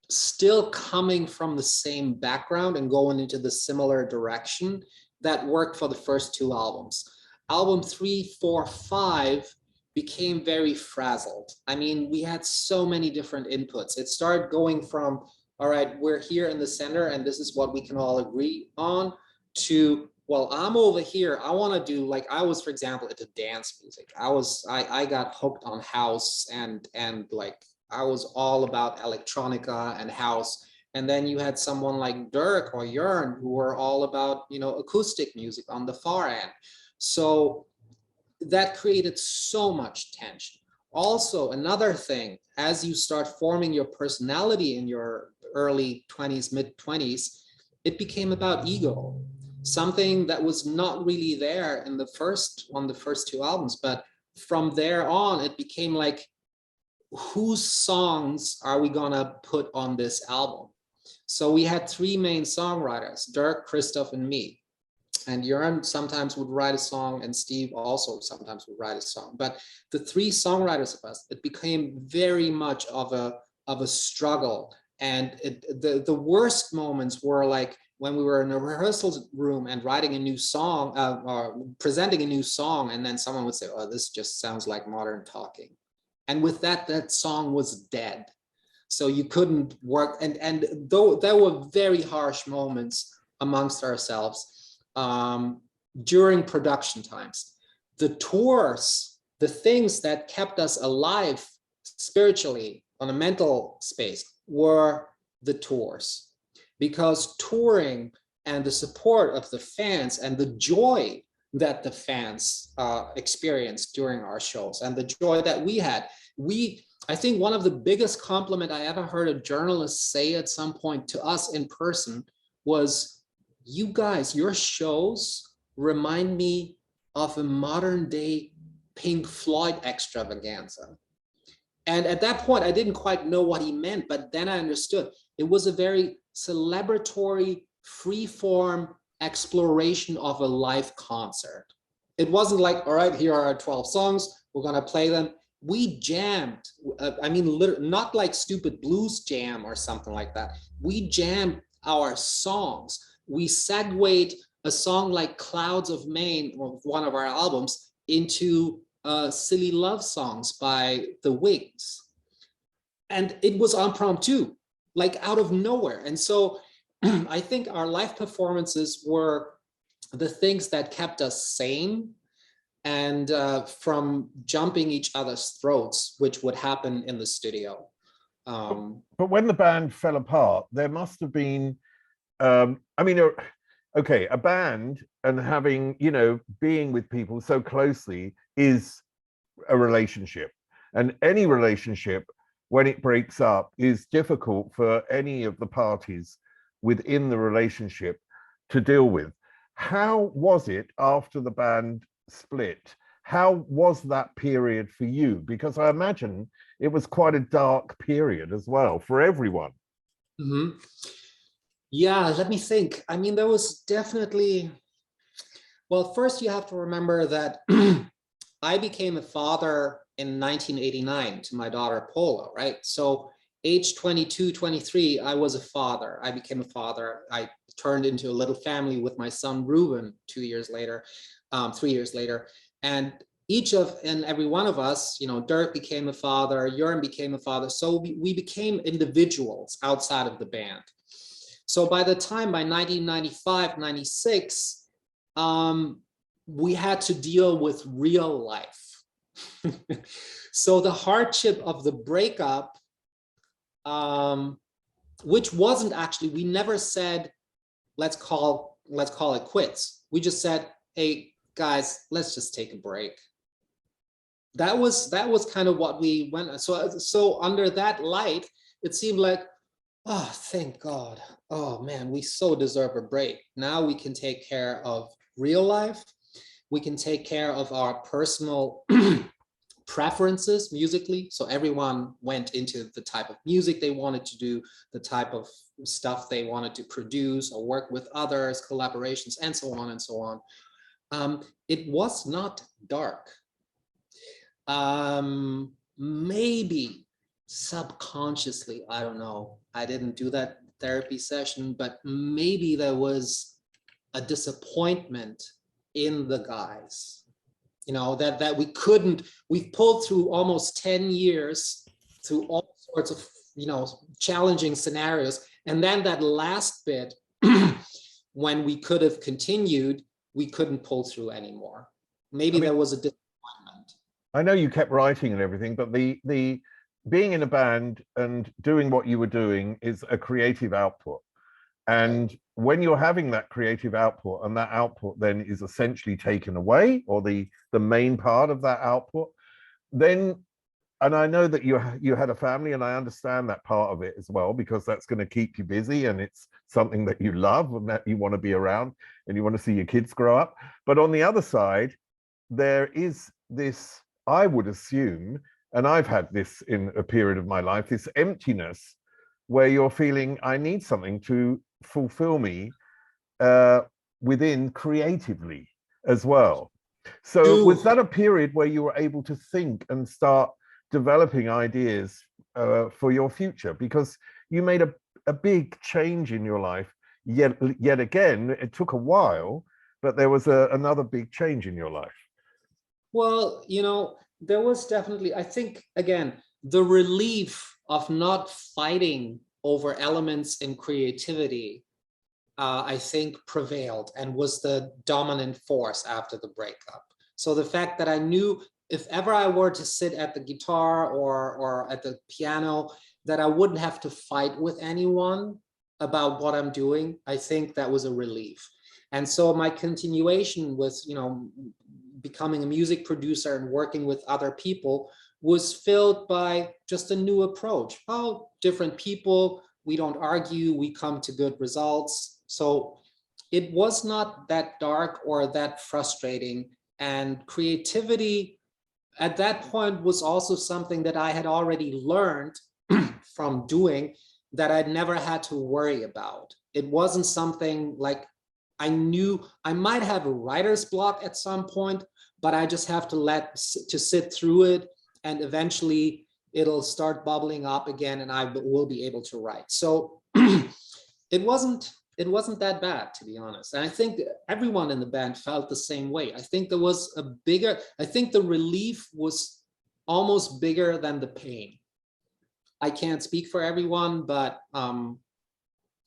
still coming from the same background and going into the similar direction, that worked for the first 2 albums. Album 3, 4, 5 became very frazzled. I mean, we had so many different inputs. It started going from, all right, we're here in the center and this is what we can all agree on, to, well, I'm over here, I want to do, like, I was, for example, into dance music. I got hooked on house and like, I was all about electronica and house. And then you had someone like Dirk or Jörn who were all about, you know, acoustic music on the far end. So that created so much tension. Also, another thing, as you start forming your personality in your early 20s, mid 20s, it became about ego, something that was not really there in the first two albums. But from there on, it became like, whose songs are we gonna put on this album? So we had three main songwriters, Dirk, Christof, and me. And Jörn sometimes would write a song, and Steve also sometimes would write a song. But the three songwriters of us, it became very much of a struggle. And the worst moments were like when we were in a rehearsal room and writing a new song, or presenting a new song, and then someone would say, "Oh, this just sounds like modern talking." And with that, that song was dead. So you couldn't work. And though there were very harsh moments amongst ourselves, during production times, the tours, the things that kept us alive spiritually on a mental space were the tours, because touring and the support of the fans and the joy that the fans experienced during our shows and the joy that we had, I think one of the biggest compliment I ever heard a journalist say at some point to us in person was, "You guys, your shows remind me of a modern day Pink Floyd extravaganza." And at that point, I didn't quite know what he meant, but then I understood. It was a very celebratory, free-form exploration of a live concert. It wasn't like, all right, here are our 12 songs, we're gonna play them. We jammed, I mean, not like stupid blues jam or something like that. We jammed our songs. We segued a song like Clouds of Maine, one of our albums, into Silly Love Songs by the Wings. And it was impromptu, like out of nowhere. And so I think our live performances were the things that kept us sane and from jumping each other's throats, which would happen in the studio. But when the band fell apart, there must have been, I mean, okay, a band and having, you know, being with people so closely is a relationship. And any relationship, when it breaks up, is difficult for any of the parties within the relationship to deal with. How was it after the band split? How was that period for you? Because I imagine it was quite a dark period as well for everyone. Mm-hmm. Yeah, let me think. I mean, there was definitely, well, first you have to remember that I became a father in 1989 to my daughter Paula, right? So age 22, 23, I was a father. I became a father. I turned into a little family with my son Ruben 2 years later, 3 years later. And each of and every one of us, you know, Dirk became a father, Jörn became a father. So we became individuals outside of the band. So by the time, by 1995, 96, we had to deal with real life. So the hardship of the breakup, which wasn't actually, we never said, let's call it quits. We just said, hey guys, let's just take a break. That was kind of what we went. So under that light, it seemed like, oh, thank God. Oh man, we so deserve a break. Now we can take care of real life. We can take care of our personal preferences musically. So everyone went into the type of music they wanted to do, the type of stuff they wanted to produce or work with others, collaborations, and so on and so on. It was not dark. Maybe subconsciously, I don't know, I didn't do that therapy session, but maybe there was a disappointment in the guys, you know, that we pulled through almost 10 years through all sorts of challenging scenarios. And then that last bit, when we could have continued, we couldn't pull through anymore. Maybe there was a disappointment. I know you kept writing and everything, but the being in a band and doing what you were doing is a creative output. And when you're having that creative output and that output then is essentially taken away, or the main part of that output, then, and I know that you had a family, and I understand that part of it as well, because that's going to keep you busy and it's something that you love and that you want to be around and you want to see your kids grow up. But on the other side, there is this, I would assume, and I've had this in a period of my life, this emptiness where you're feeling, I need something to fulfill me within creatively as well. So was that a period where you were able to think and start developing ideas for your future? Because you made a big change in your life, yet again, it took a while, but there was another big change in your life. Well, there was definitely, I think, again, the relief of not fighting over elements in creativity, I think prevailed and was the dominant force after the breakup. So the fact that I knew if ever I were to sit at the guitar or at the piano, that I wouldn't have to fight with anyone about what I'm doing, I think that was a relief. And so my continuation with, becoming a music producer and working with other people was filled by just a new approach. Oh, different people, we don't argue, we come to good results. So it was not that dark or that frustrating. And creativity at that point was also something that I had already learned from doing, that I'd never had to worry about. It wasn't something like, I knew I might have a writer's block at some point, but I just have to sit through it, and eventually it'll start bubbling up again and I will be able to write. So it wasn't that bad, to be honest. And I think everyone in the band felt the same way. I think there was I think the relief was almost bigger than the pain. I can't speak for everyone, but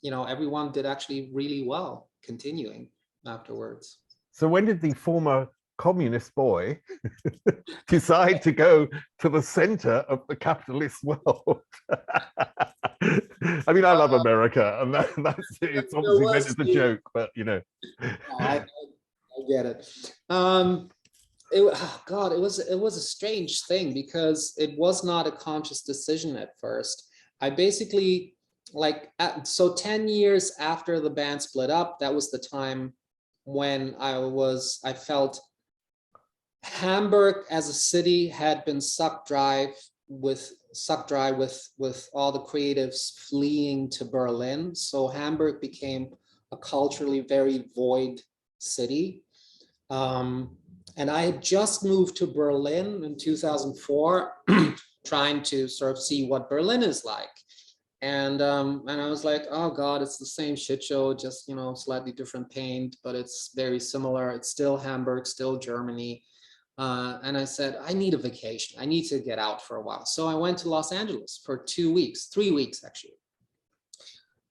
everyone did actually really well continuing afterwards. So when did the former communist boy decide to go to the center of the capitalist world? I mean, I love America, and it's obviously meant as a joke, but I get it. It was a strange thing, because it was not a conscious decision at first. I basically, so 10 years after the band split up, that was the time when I felt Hamburg as a city had been sucked dry with all the creatives fleeing to Berlin. So Hamburg became a culturally very void city. And I had just moved to Berlin in 2004, trying to sort of see what Berlin is like. And I was like, oh God, it's the same shit show, just, slightly different paint, but it's very similar. It's still Hamburg, still Germany. And I said, I need a vacation. I need to get out for a while. So I went to Los Angeles for 3 weeks actually.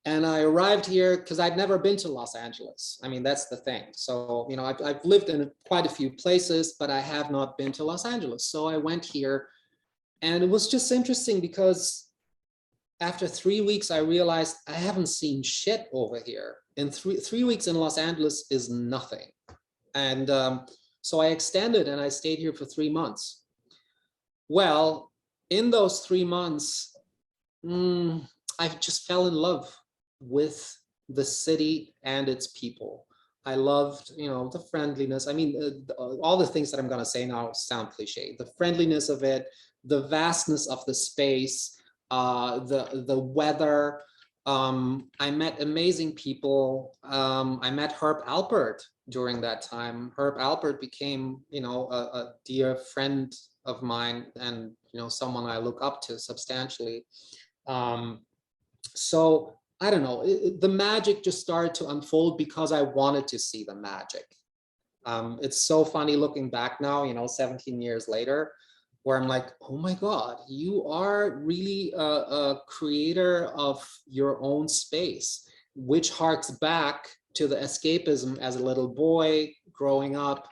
And I arrived here because I'd never been to Los Angeles. I mean, that's the thing. So, I've lived in quite a few places, but I have not been to Los Angeles. So I went here, and it was just interesting because after 3 weeks, I realized I haven't seen shit over here. And three weeks in Los Angeles is nothing. And so I extended and I stayed here for 3 months. Well, in those 3 months, I just fell in love with the city and its people. I loved, the friendliness. I mean, all the things that I'm going to say now sound cliche. The friendliness of it, the vastness of the space, the weather. I met amazing people. I met Herb Alpert during that time. Herb Alpert became, a dear friend of mine, and someone I look up to substantially. So I don't know, the magic just started to unfold because I wanted to see the magic. It's so funny looking back now, 17 years later. where I'm like, oh my God, you are really a creator of your own space, which harks back to the escapism as a little boy growing up.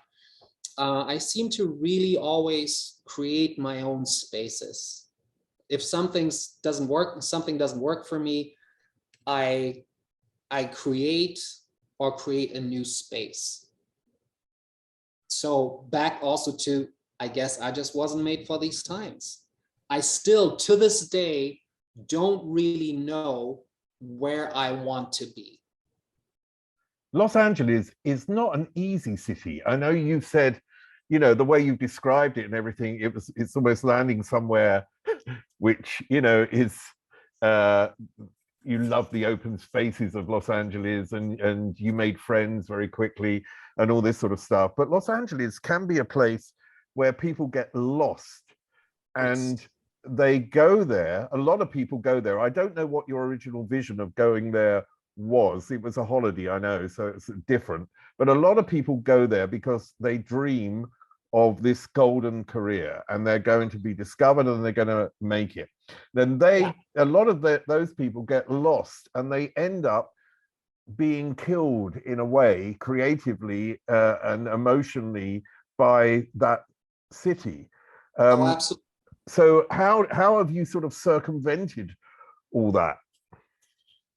I seem to really always create my own spaces. If something doesn't work for me, I create a new space. So back also to, I guess I just wasn't made for these times. I still, to this day, don't really know where I want to be. Los Angeles is not an easy city. I know you said, you know, the way you've described it and everything, it's almost landing somewhere which, you know, is you love the open spaces of Los Angeles, and you made friends very quickly and all this sort of stuff. But Los Angeles can be a place where people get lost, and Yes. they go there. A lot of people go there. I don't know what your original vision of going there was. It was a holiday, I know, so it's different. But a lot of people go there because they dream of this golden career, and they're going to be discovered and they're going to make it. Then a lot of those people get lost, and they end up being killed in a way, creatively and emotionally, by that city. Oh, absolutely. So how have you sort of circumvented all that?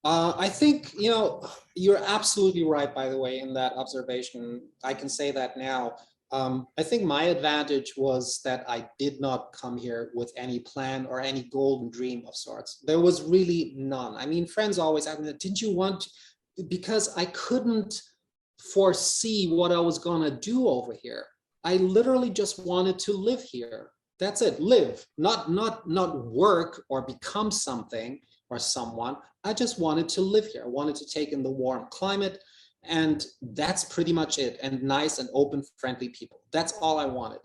I think, you know, you're absolutely right, by the way, in that observation. I can say that now. I think my advantage was that I did not come here with any plan or any golden dream of sorts. There was really none. I mean, friends always ask me, didn't you want to? Because I couldn't foresee what I was going to do over here. I literally just wanted to live here. That's it, live, not work or become something or someone. I just wanted to live here. I wanted to take in the warm climate, and that's pretty much it. And nice and open, friendly people. That's all I wanted.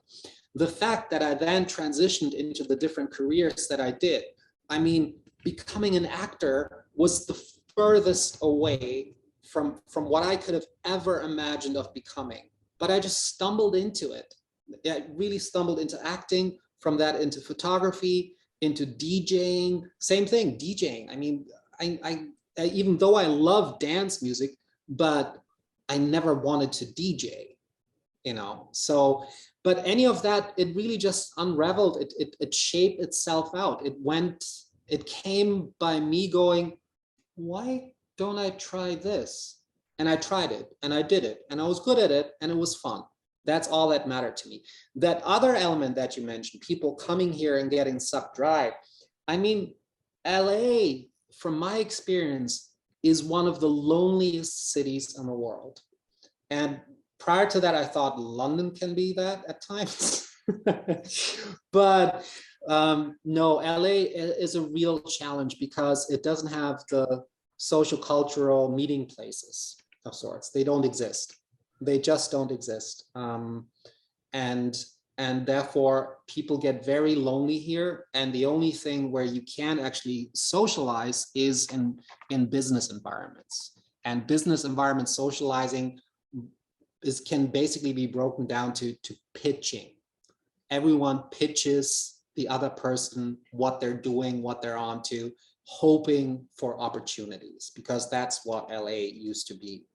The fact that I then transitioned into the different careers that I did, I mean, becoming an actor was the furthest away from what I could have ever imagined of becoming. But I just stumbled into it. I really stumbled into acting, from that into photography, into DJing. Same thing, DJing. I mean, I even though I love dance music, but I never wanted to DJ, you know. So, but any of that, it really just unraveled. It shaped itself out. It came by me going, why don't I try this? And I tried it, and I did it, and I was good at it, and it was fun. That's all that mattered to me. That other element that you mentioned, people coming here and getting sucked dry. I mean, LA, from my experience, is one of the loneliest cities in the world. And prior to that, I thought London can be that at times. But no, LA is a real challenge because it doesn't have the social cultural meeting places of sorts. They don't exist. They just don't exist. And therefore people get very lonely here. And the only thing where you can actually socialize is in business environments. And business environment socializing can basically be broken down to pitching. Everyone pitches the other person what they're doing, what they're on to, hoping for opportunities, because that's what LA used to be.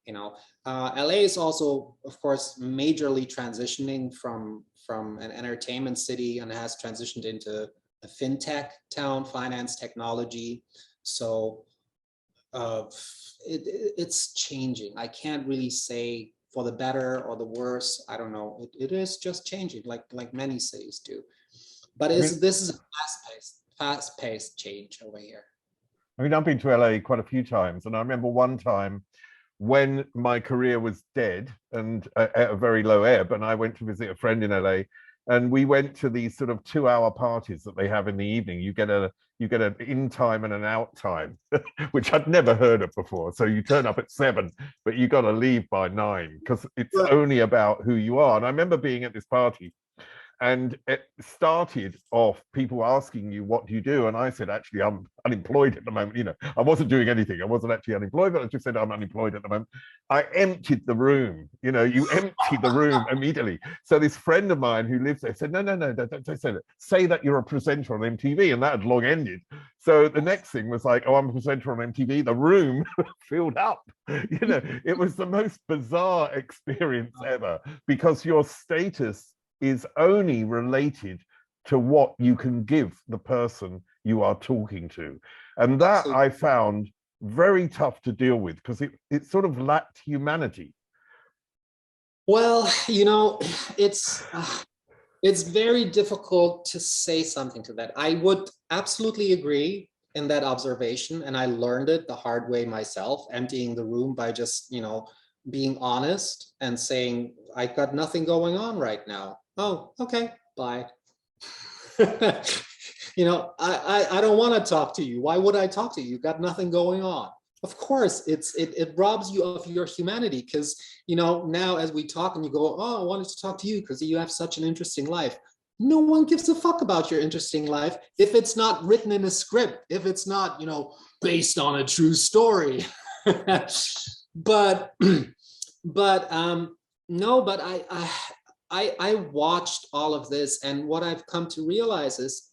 You know, LA is also, of course, majorly transitioning from an entertainment city, and has transitioned into a fintech town, finance, technology. So it's changing. I can't really say for the better or the worse. I don't know. It is just changing, like many cities do. But this is a fast-paced change over here. I mean, I've been to LA quite a few times, and I remember one time when my career was dead and at a very low ebb, and I went to visit a friend in LA, and we went to these sort of 2-hour parties that they have in the evening. You get an in time and an out time, which I'd never heard of before. So you turn up at 7, but you got to leave by 9 because it's only about who you are. And I remember being at this party, And it started off people asking you, what do you do? And I said, actually, I'm unemployed at the moment. You know, I wasn't doing anything. I wasn't actually unemployed, but I just said I'm unemployed at the moment. I emptied the room. You know, you empty the room immediately. So this friend of mine who lives there said, no, don't say that. Say that you're a presenter on MTV, and that had long ended. So the next thing was like, oh, I'm a presenter on MTV. The room filled up. You know, it was the most bizarre experience ever, because your status is only related to what you can give the person you are talking to. And that I found very tough to deal with, because it sort of lacked humanity. Well, you know, it's very difficult to say something to that. I would absolutely agree in that observation, and I learned it the hard way myself, emptying the room by just, you know, being honest and saying, I got nothing going on right now. Oh, okay, bye. You know, I don't want to talk to you. Why would I talk to you? You got nothing going on. Of course, it robs you of your humanity, because, you know, now as we talk and you go, oh, I wanted to talk to you because you have such an interesting life. No one gives a fuck about your interesting life if it's not written in a script, if it's not, you know, based on a true story. but no, but I watched all of this, and what I've come to realize is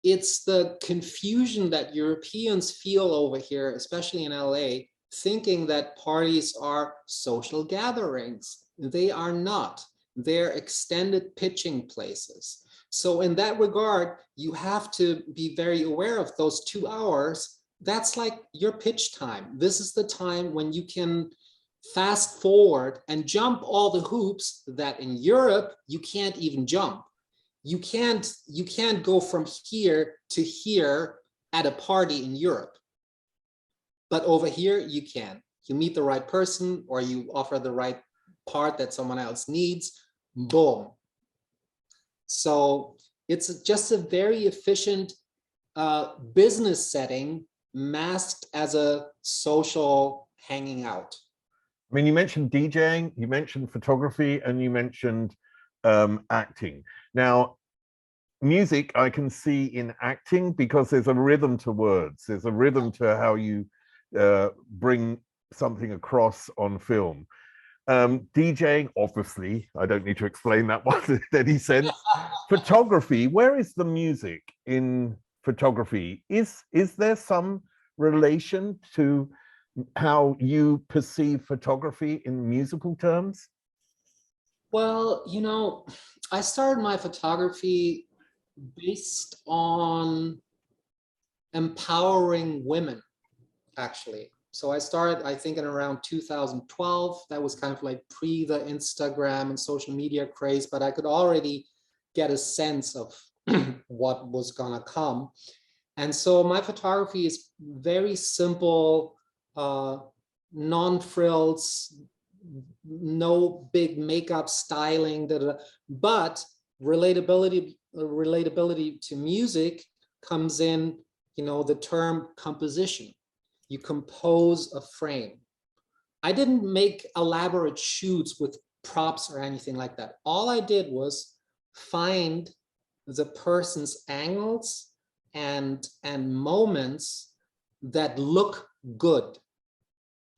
it's the confusion that Europeans feel over here, especially in LA, thinking that parties are social gatherings. They are not. They're extended pitching places. So in that regard, you have to be very aware of those 2 hours. That's like your pitch time. This is the time when you can fast forward and jump all the hoops that in Europe you can't even jump. You can't go from here to here at a party in Europe. But over here you can. You meet the right person, or you offer the right part that someone else needs, boom. So it's just a very efficient business setting masked as a social hanging out. I mean, you mentioned DJing, you mentioned photography, and you mentioned acting. Now, music I can see in acting, because there's a rhythm to words. There's a rhythm to how you bring something across on film. DJing, obviously, I don't need to explain that one in any sense. Photography, where is the music in photography? Is there some relation to how you perceive photography in musical terms? Well, you know, I started my photography based on empowering women, actually. So I started, I think, in around 2012. That was kind of like pre the Instagram and social media craze, but I could already get a sense of what was gonna come. And so my photography is very simple, non-frills, no big makeup styling, but relatability to music comes in, you know, the term composition. You compose a frame. I didn't make elaborate shoots with props or anything like that. All I did was find the person's angles and moments that look good.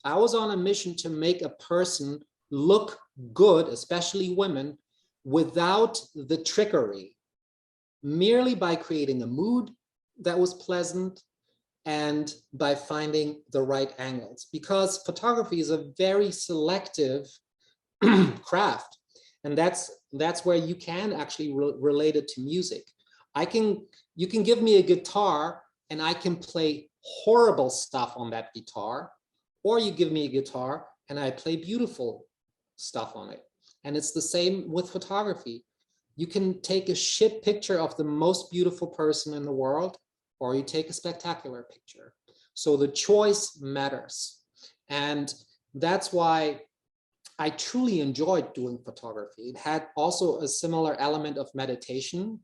I was on a mission to make a person look good, especially women, without the trickery, merely by creating a mood that was pleasant and by finding the right angles. Because photography is a very selective craft, and that's where you can actually relate it to music. You can give me a guitar and I can play horrible stuff on that guitar, or you give me a guitar and I play beautiful stuff on it. And it's the same with photography. You can take a shit picture of the most beautiful person in the world, or you take a spectacular picture. So the choice matters. And that's why I truly enjoyed doing photography. It had also a similar element of meditation.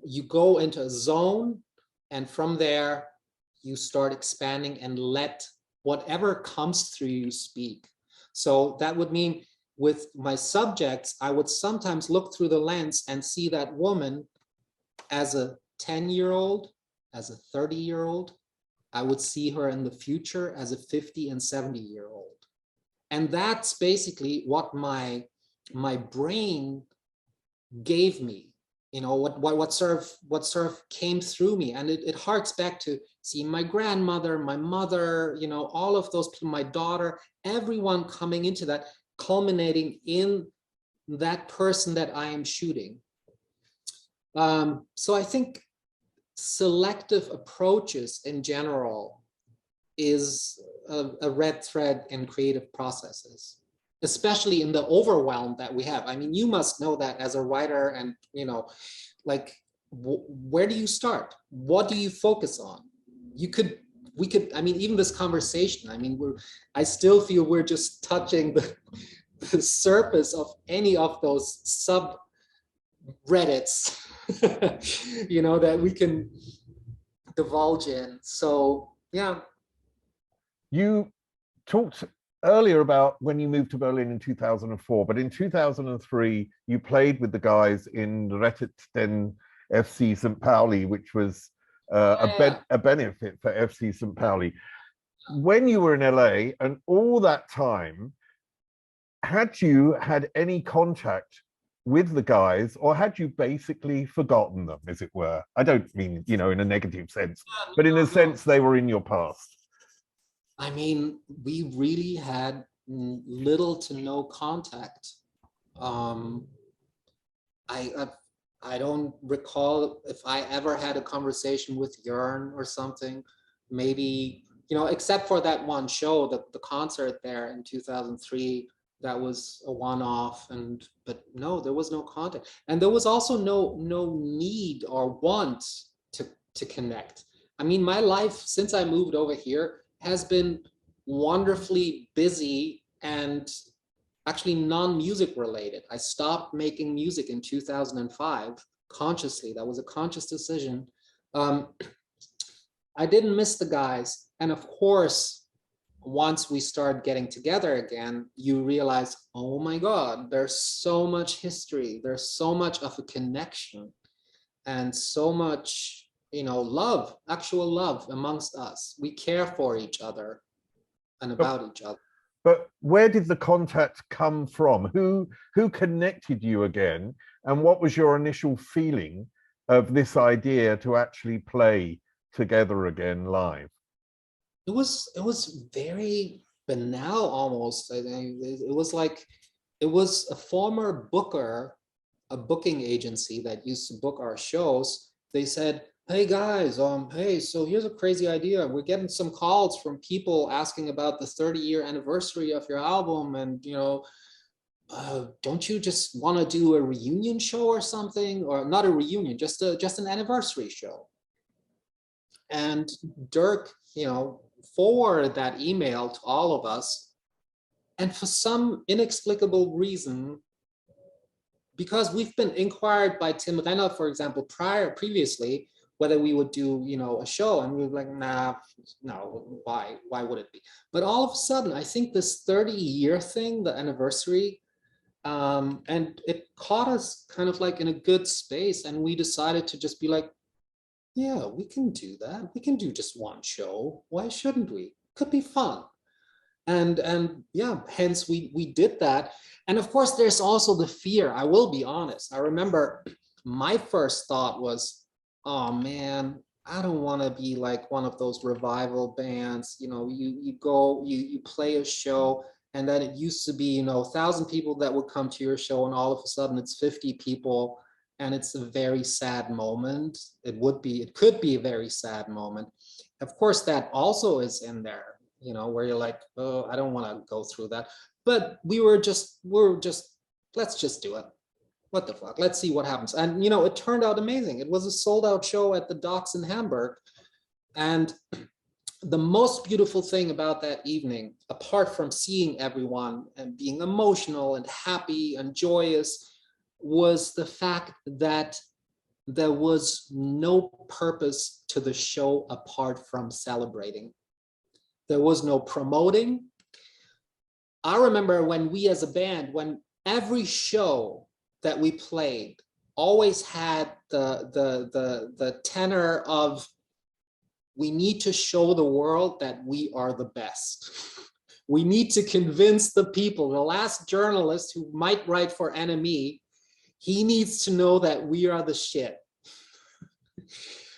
You go into a zone, and from there, you start expanding and let whatever comes through you speak. So that would mean with my subjects, I would sometimes look through the lens and see that woman as a 10-year-old, as a 30-year-old. I would see her in the future as a 50 and 70-year-old. And that's basically what my brain gave me, you know, what sort of came through me. And it harks back to seeing my grandmother, my mother, you know, all of those people, my daughter, everyone coming into that, culminating in that person that I am shooting. So I think selective approaches in general is a red thread in creative processes, especially in the overwhelm that we have. I mean, you must know that as a writer, and, you know, like, where do you start? What do you focus on? We could, I mean, even this conversation, I mean, I still feel we're just touching the surface of any of those subreddits, you know, that we can divulge in. So, yeah. You talked earlier about when you moved to Berlin in 2004, but in 2003, you played with the guys in Rettet den FC St. Pauli, which was a benefit for FC St. Pauli. When you were in LA and all that time, had you had any contact with the guys, or had you basically forgotten them, as it were? I don't mean, you know, in a negative sense, but in a sense they were in your past. I mean, we really had little to no contact. I don't recall if I ever had a conversation with Jörn or something. Maybe, you know, except for that one show, the concert there in 2003, that was a one-off, but no, there was no contact, and there was also no need or want to connect. I mean, my life since I moved over here has been wonderfully busy and actually non-music related. I stopped making music in 2005 consciously. That was a conscious decision. I didn't miss the guys. And of course, once we start getting together again, you realize, oh my God, there's so much history. There's so much of a connection and so much, you know, love, actual love amongst us. We care for each other and about each other. But where did the contact come from? Who connected you again? And what was your initial feeling of this idea to actually play together again live? It was very banal almost. It was like, it was a former booker, a booking agency that used to book our shows. They said, hey guys, hey, so here's a crazy idea. We're getting some calls from people asking about the 30-year anniversary of your album, and, you know, don't you just want to do a reunion show or something? Or not a reunion, just an anniversary show. And Dirk, you know, forwarded that email to all of us. And for some inexplicable reason, because we've been inquired by Tim Renner, for example, previously, whether we would do, you know, a show, and we were like, nah, no, why would it be? But all of a sudden, I think this 30-year thing, the anniversary, and it caught us kind of like in a good space, and we decided to just be like, yeah, we can do that. We can do just one show. Why shouldn't we? Could be fun. And yeah, hence we did that. And of course, there's also the fear. I will be honest. I remember my first thought was, oh man, I don't want to be like one of those revival bands. You know, you play a show, and then it used to be, you know, 1,000 people that would come to your show, and all of a sudden it's 50 people, and it's a very sad moment. It could be a very sad moment. Of course, that also is in there, you know, where you're like, oh, I don't want to go through that. But we're just, let's just do it. What the fuck? Let's see what happens. And, you know, it turned out amazing. It was a sold out show at the Docks in Hamburg. And the most beautiful thing about that evening, apart from seeing everyone and being emotional and happy and joyous, was the fact that there was no purpose to the show apart from celebrating. There was no promoting. I remember when we as a band, when every show that we played always had the tenor of, we need to show the world that we are the best. We need to convince the people. The last journalist who might write for NME, he needs to know that we are the shit.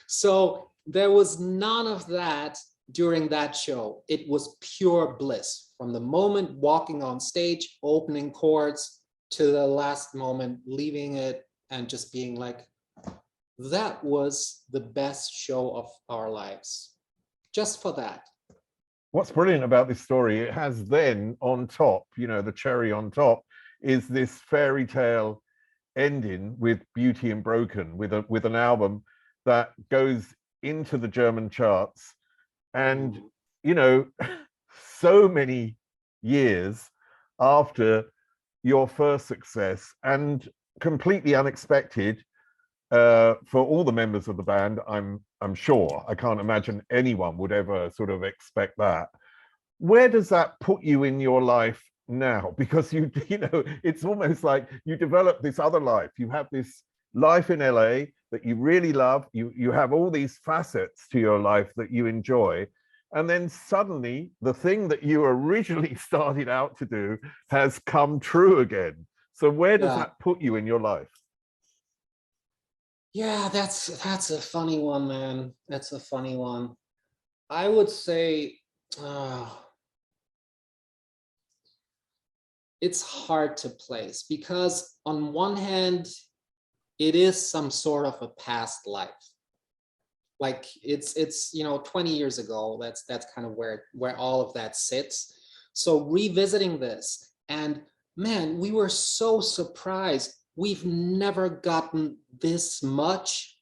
So there was none of that during that show. It was pure bliss from the moment walking on stage, opening chords, to the last moment leaving it and just being like, that was the best show of our lives. Just for that. What's brilliant about this story, it has then on top, you know, the cherry on top is this fairy tale ending with Beauty and Broken, with an album that goes into the German charts. And, you know, so many years after your first success, and completely unexpected for all the members of the band, I'm sure. I can't imagine anyone would ever sort of expect that. Where does that put you in your life now? Because you know, it's almost like you develop this other life. You have this life in LA that you really love. You have all these facets to your life that you enjoy. And then suddenly the thing that you originally started out to do has come true again. So where does that put you in your life? Yeah, that's a funny one, man. That's a funny one. I would say it's hard to place, because on one hand, it is some sort of a past life. Like it's you know, 20 years ago, that's kind of where all of that sits. So revisiting this, and man, we were so surprised. We've never gotten this much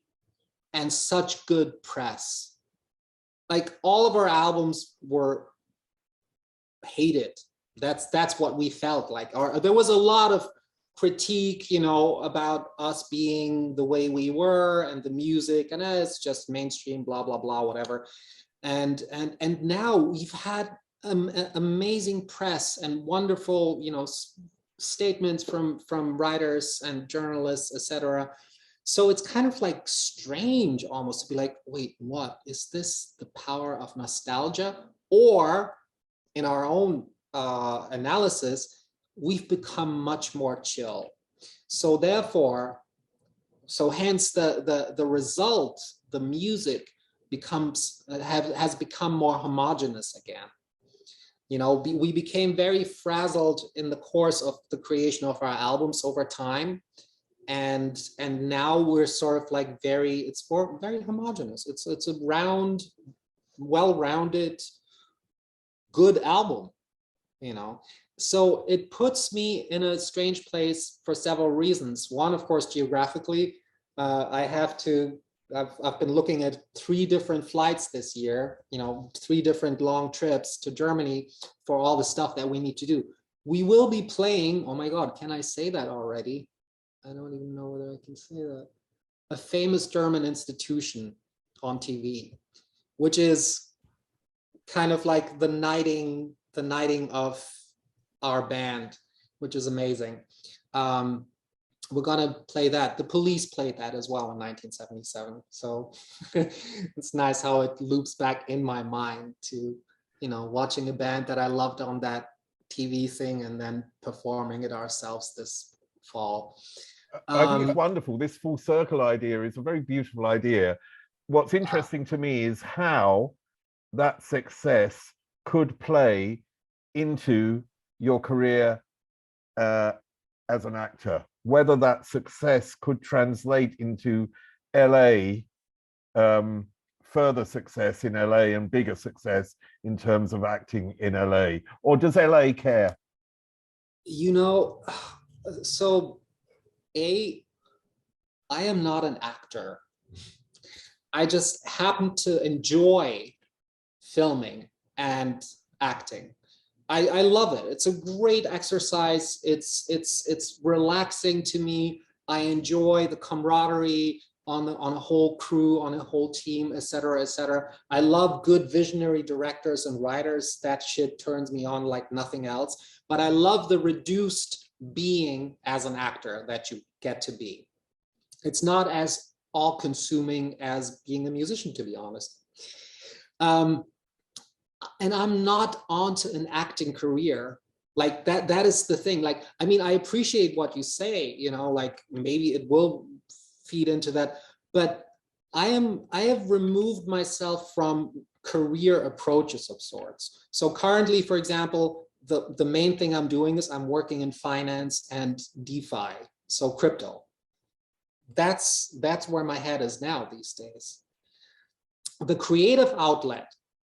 and such good press. Like all of our albums were hated. That's what we felt like. Or there was a lot of critique, you know, about us being the way we were and the music, and it's just mainstream, blah blah blah, whatever. And now we've had amazing press and wonderful, you know, statements from writers and journalists, etc. So it's kind of like strange almost to be like, wait, what is this? The power of nostalgia? Or in our own analysis, we've become much more chill. So therefore, hence the result, the music has become more homogeneous again. You know, we became very frazzled in the course of the creation of our albums over time. And now we're sort of like very homogeneous. It's a round, well-rounded, good album, you know. So it puts me in a strange place for several reasons. One, of course, geographically, I've been looking at 3 different flights this year, you know, 3 different long trips to Germany for all the stuff that we need to do. We will be playing, oh my God, can I say that already? I don't even know whether I can say that. A famous German institution on TV, which is kind of like the knighting of our band, which is amazing. We're gonna play that. The Police played that as well in 1977. So it's nice how it loops back in my mind to, you know, watching a band that I loved on that TV thing and then performing it ourselves this fall. I think it's wonderful. This full circle idea is a very beautiful idea. What's interesting to me is how that success could play into your career as an actor, whether that success could translate into LA, further success in LA and bigger success in terms of acting in LA, or does LA care? You know, so I am not an actor. I just happen to enjoy filming and acting. I love it. It's a great exercise. It's relaxing to me. I enjoy the camaraderie on a whole crew, on a whole team, et cetera, et cetera. I love good visionary directors and writers. That shit turns me on like nothing else. But I love the reduced being as an actor that you get to be. It's not as all-consuming as being a musician, to be honest. And I'm not onto an acting career. Like that is the thing. Like, I mean, I appreciate what you say, you know, like maybe it will feed into that, but I have removed myself from career approaches of sorts. So currently, for example, the main thing I'm doing is I'm working in finance and DeFi, so crypto. That's where my head is now these days. The creative outlet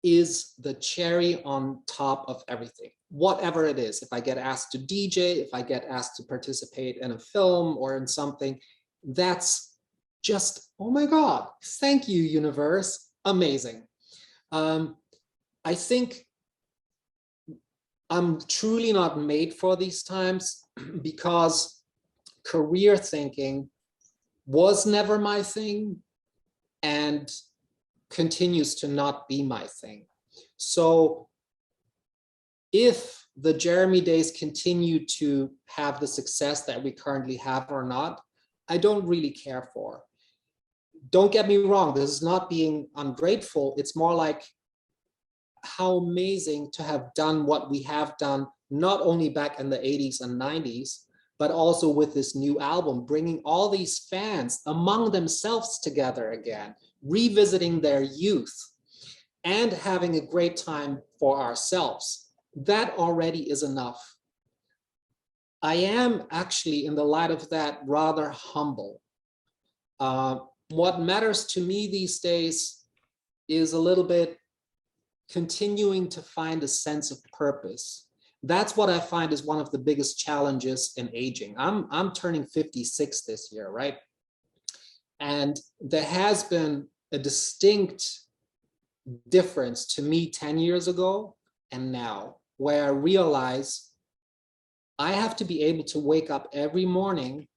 is the cherry on top of everything, whatever it is. If I get asked to DJ, if I get asked to participate in a film or in something, that's just, oh my God, thank you, universe, amazing. I think I'm truly not made for these times because career thinking was never my thing and continues to not be my thing. So if the Jeremy days continue to have the success that we currently have or not, I don't really care for. Don't get me wrong, this is not being ungrateful. It's more like how amazing to have done what we have done, not only back in the 80s and 90s, but also with this new album, bringing all these fans among themselves together again, revisiting their youth and having a great time for ourselves. That already is enough. I am actually, in the light of that, rather humble. What matters to me these days is a little bit continuing to find a sense of purpose. That's what I find is one of the biggest challenges in aging. I'm turning 56 this year, right? And there has been a distinct difference to me 10 years ago and now, where I realize I have to be able to wake up every morning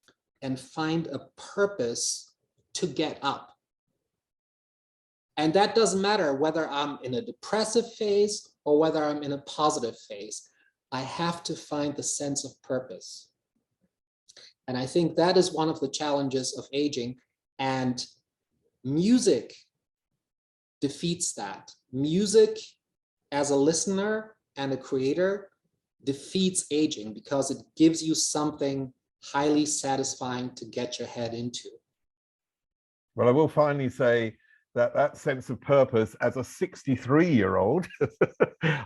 and find a purpose to get up. And that doesn't matter whether I'm in a depressive phase or whether I'm in a positive phase. I have to find the sense of purpose. And I think that is one of the challenges of aging, and music defeats that. Music as a listener and a creator defeats aging because it gives you something highly satisfying to get your head into. Well, I will finally say that sense of purpose as a 63-year-old,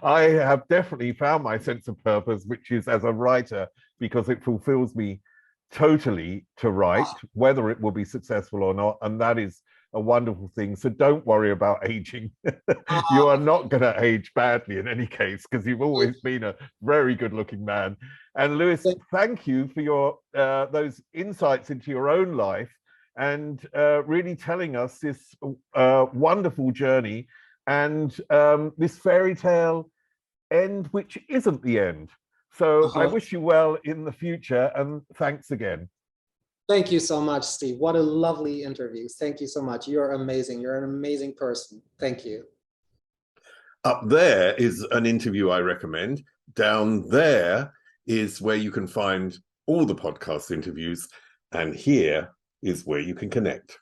I have definitely found my sense of purpose, which is as a writer, because it fulfills me totally to write, whether it will be successful or not. And that is a wonderful thing. So don't worry about aging. You are not going to age badly in any case, because you've always been a very good looking man. And Lewis, thank you for your those insights into your own life and really telling us this wonderful journey and this fairy tale end, which isn't the end. So I wish you well in the future, and thanks again. Thank you so much, Steve. What a lovely interview. Thank you so much. You're amazing. You're an amazing person. Thank you. Up there is an interview I recommend. Down there is where you can find all the podcast interviews. And here is where you can connect.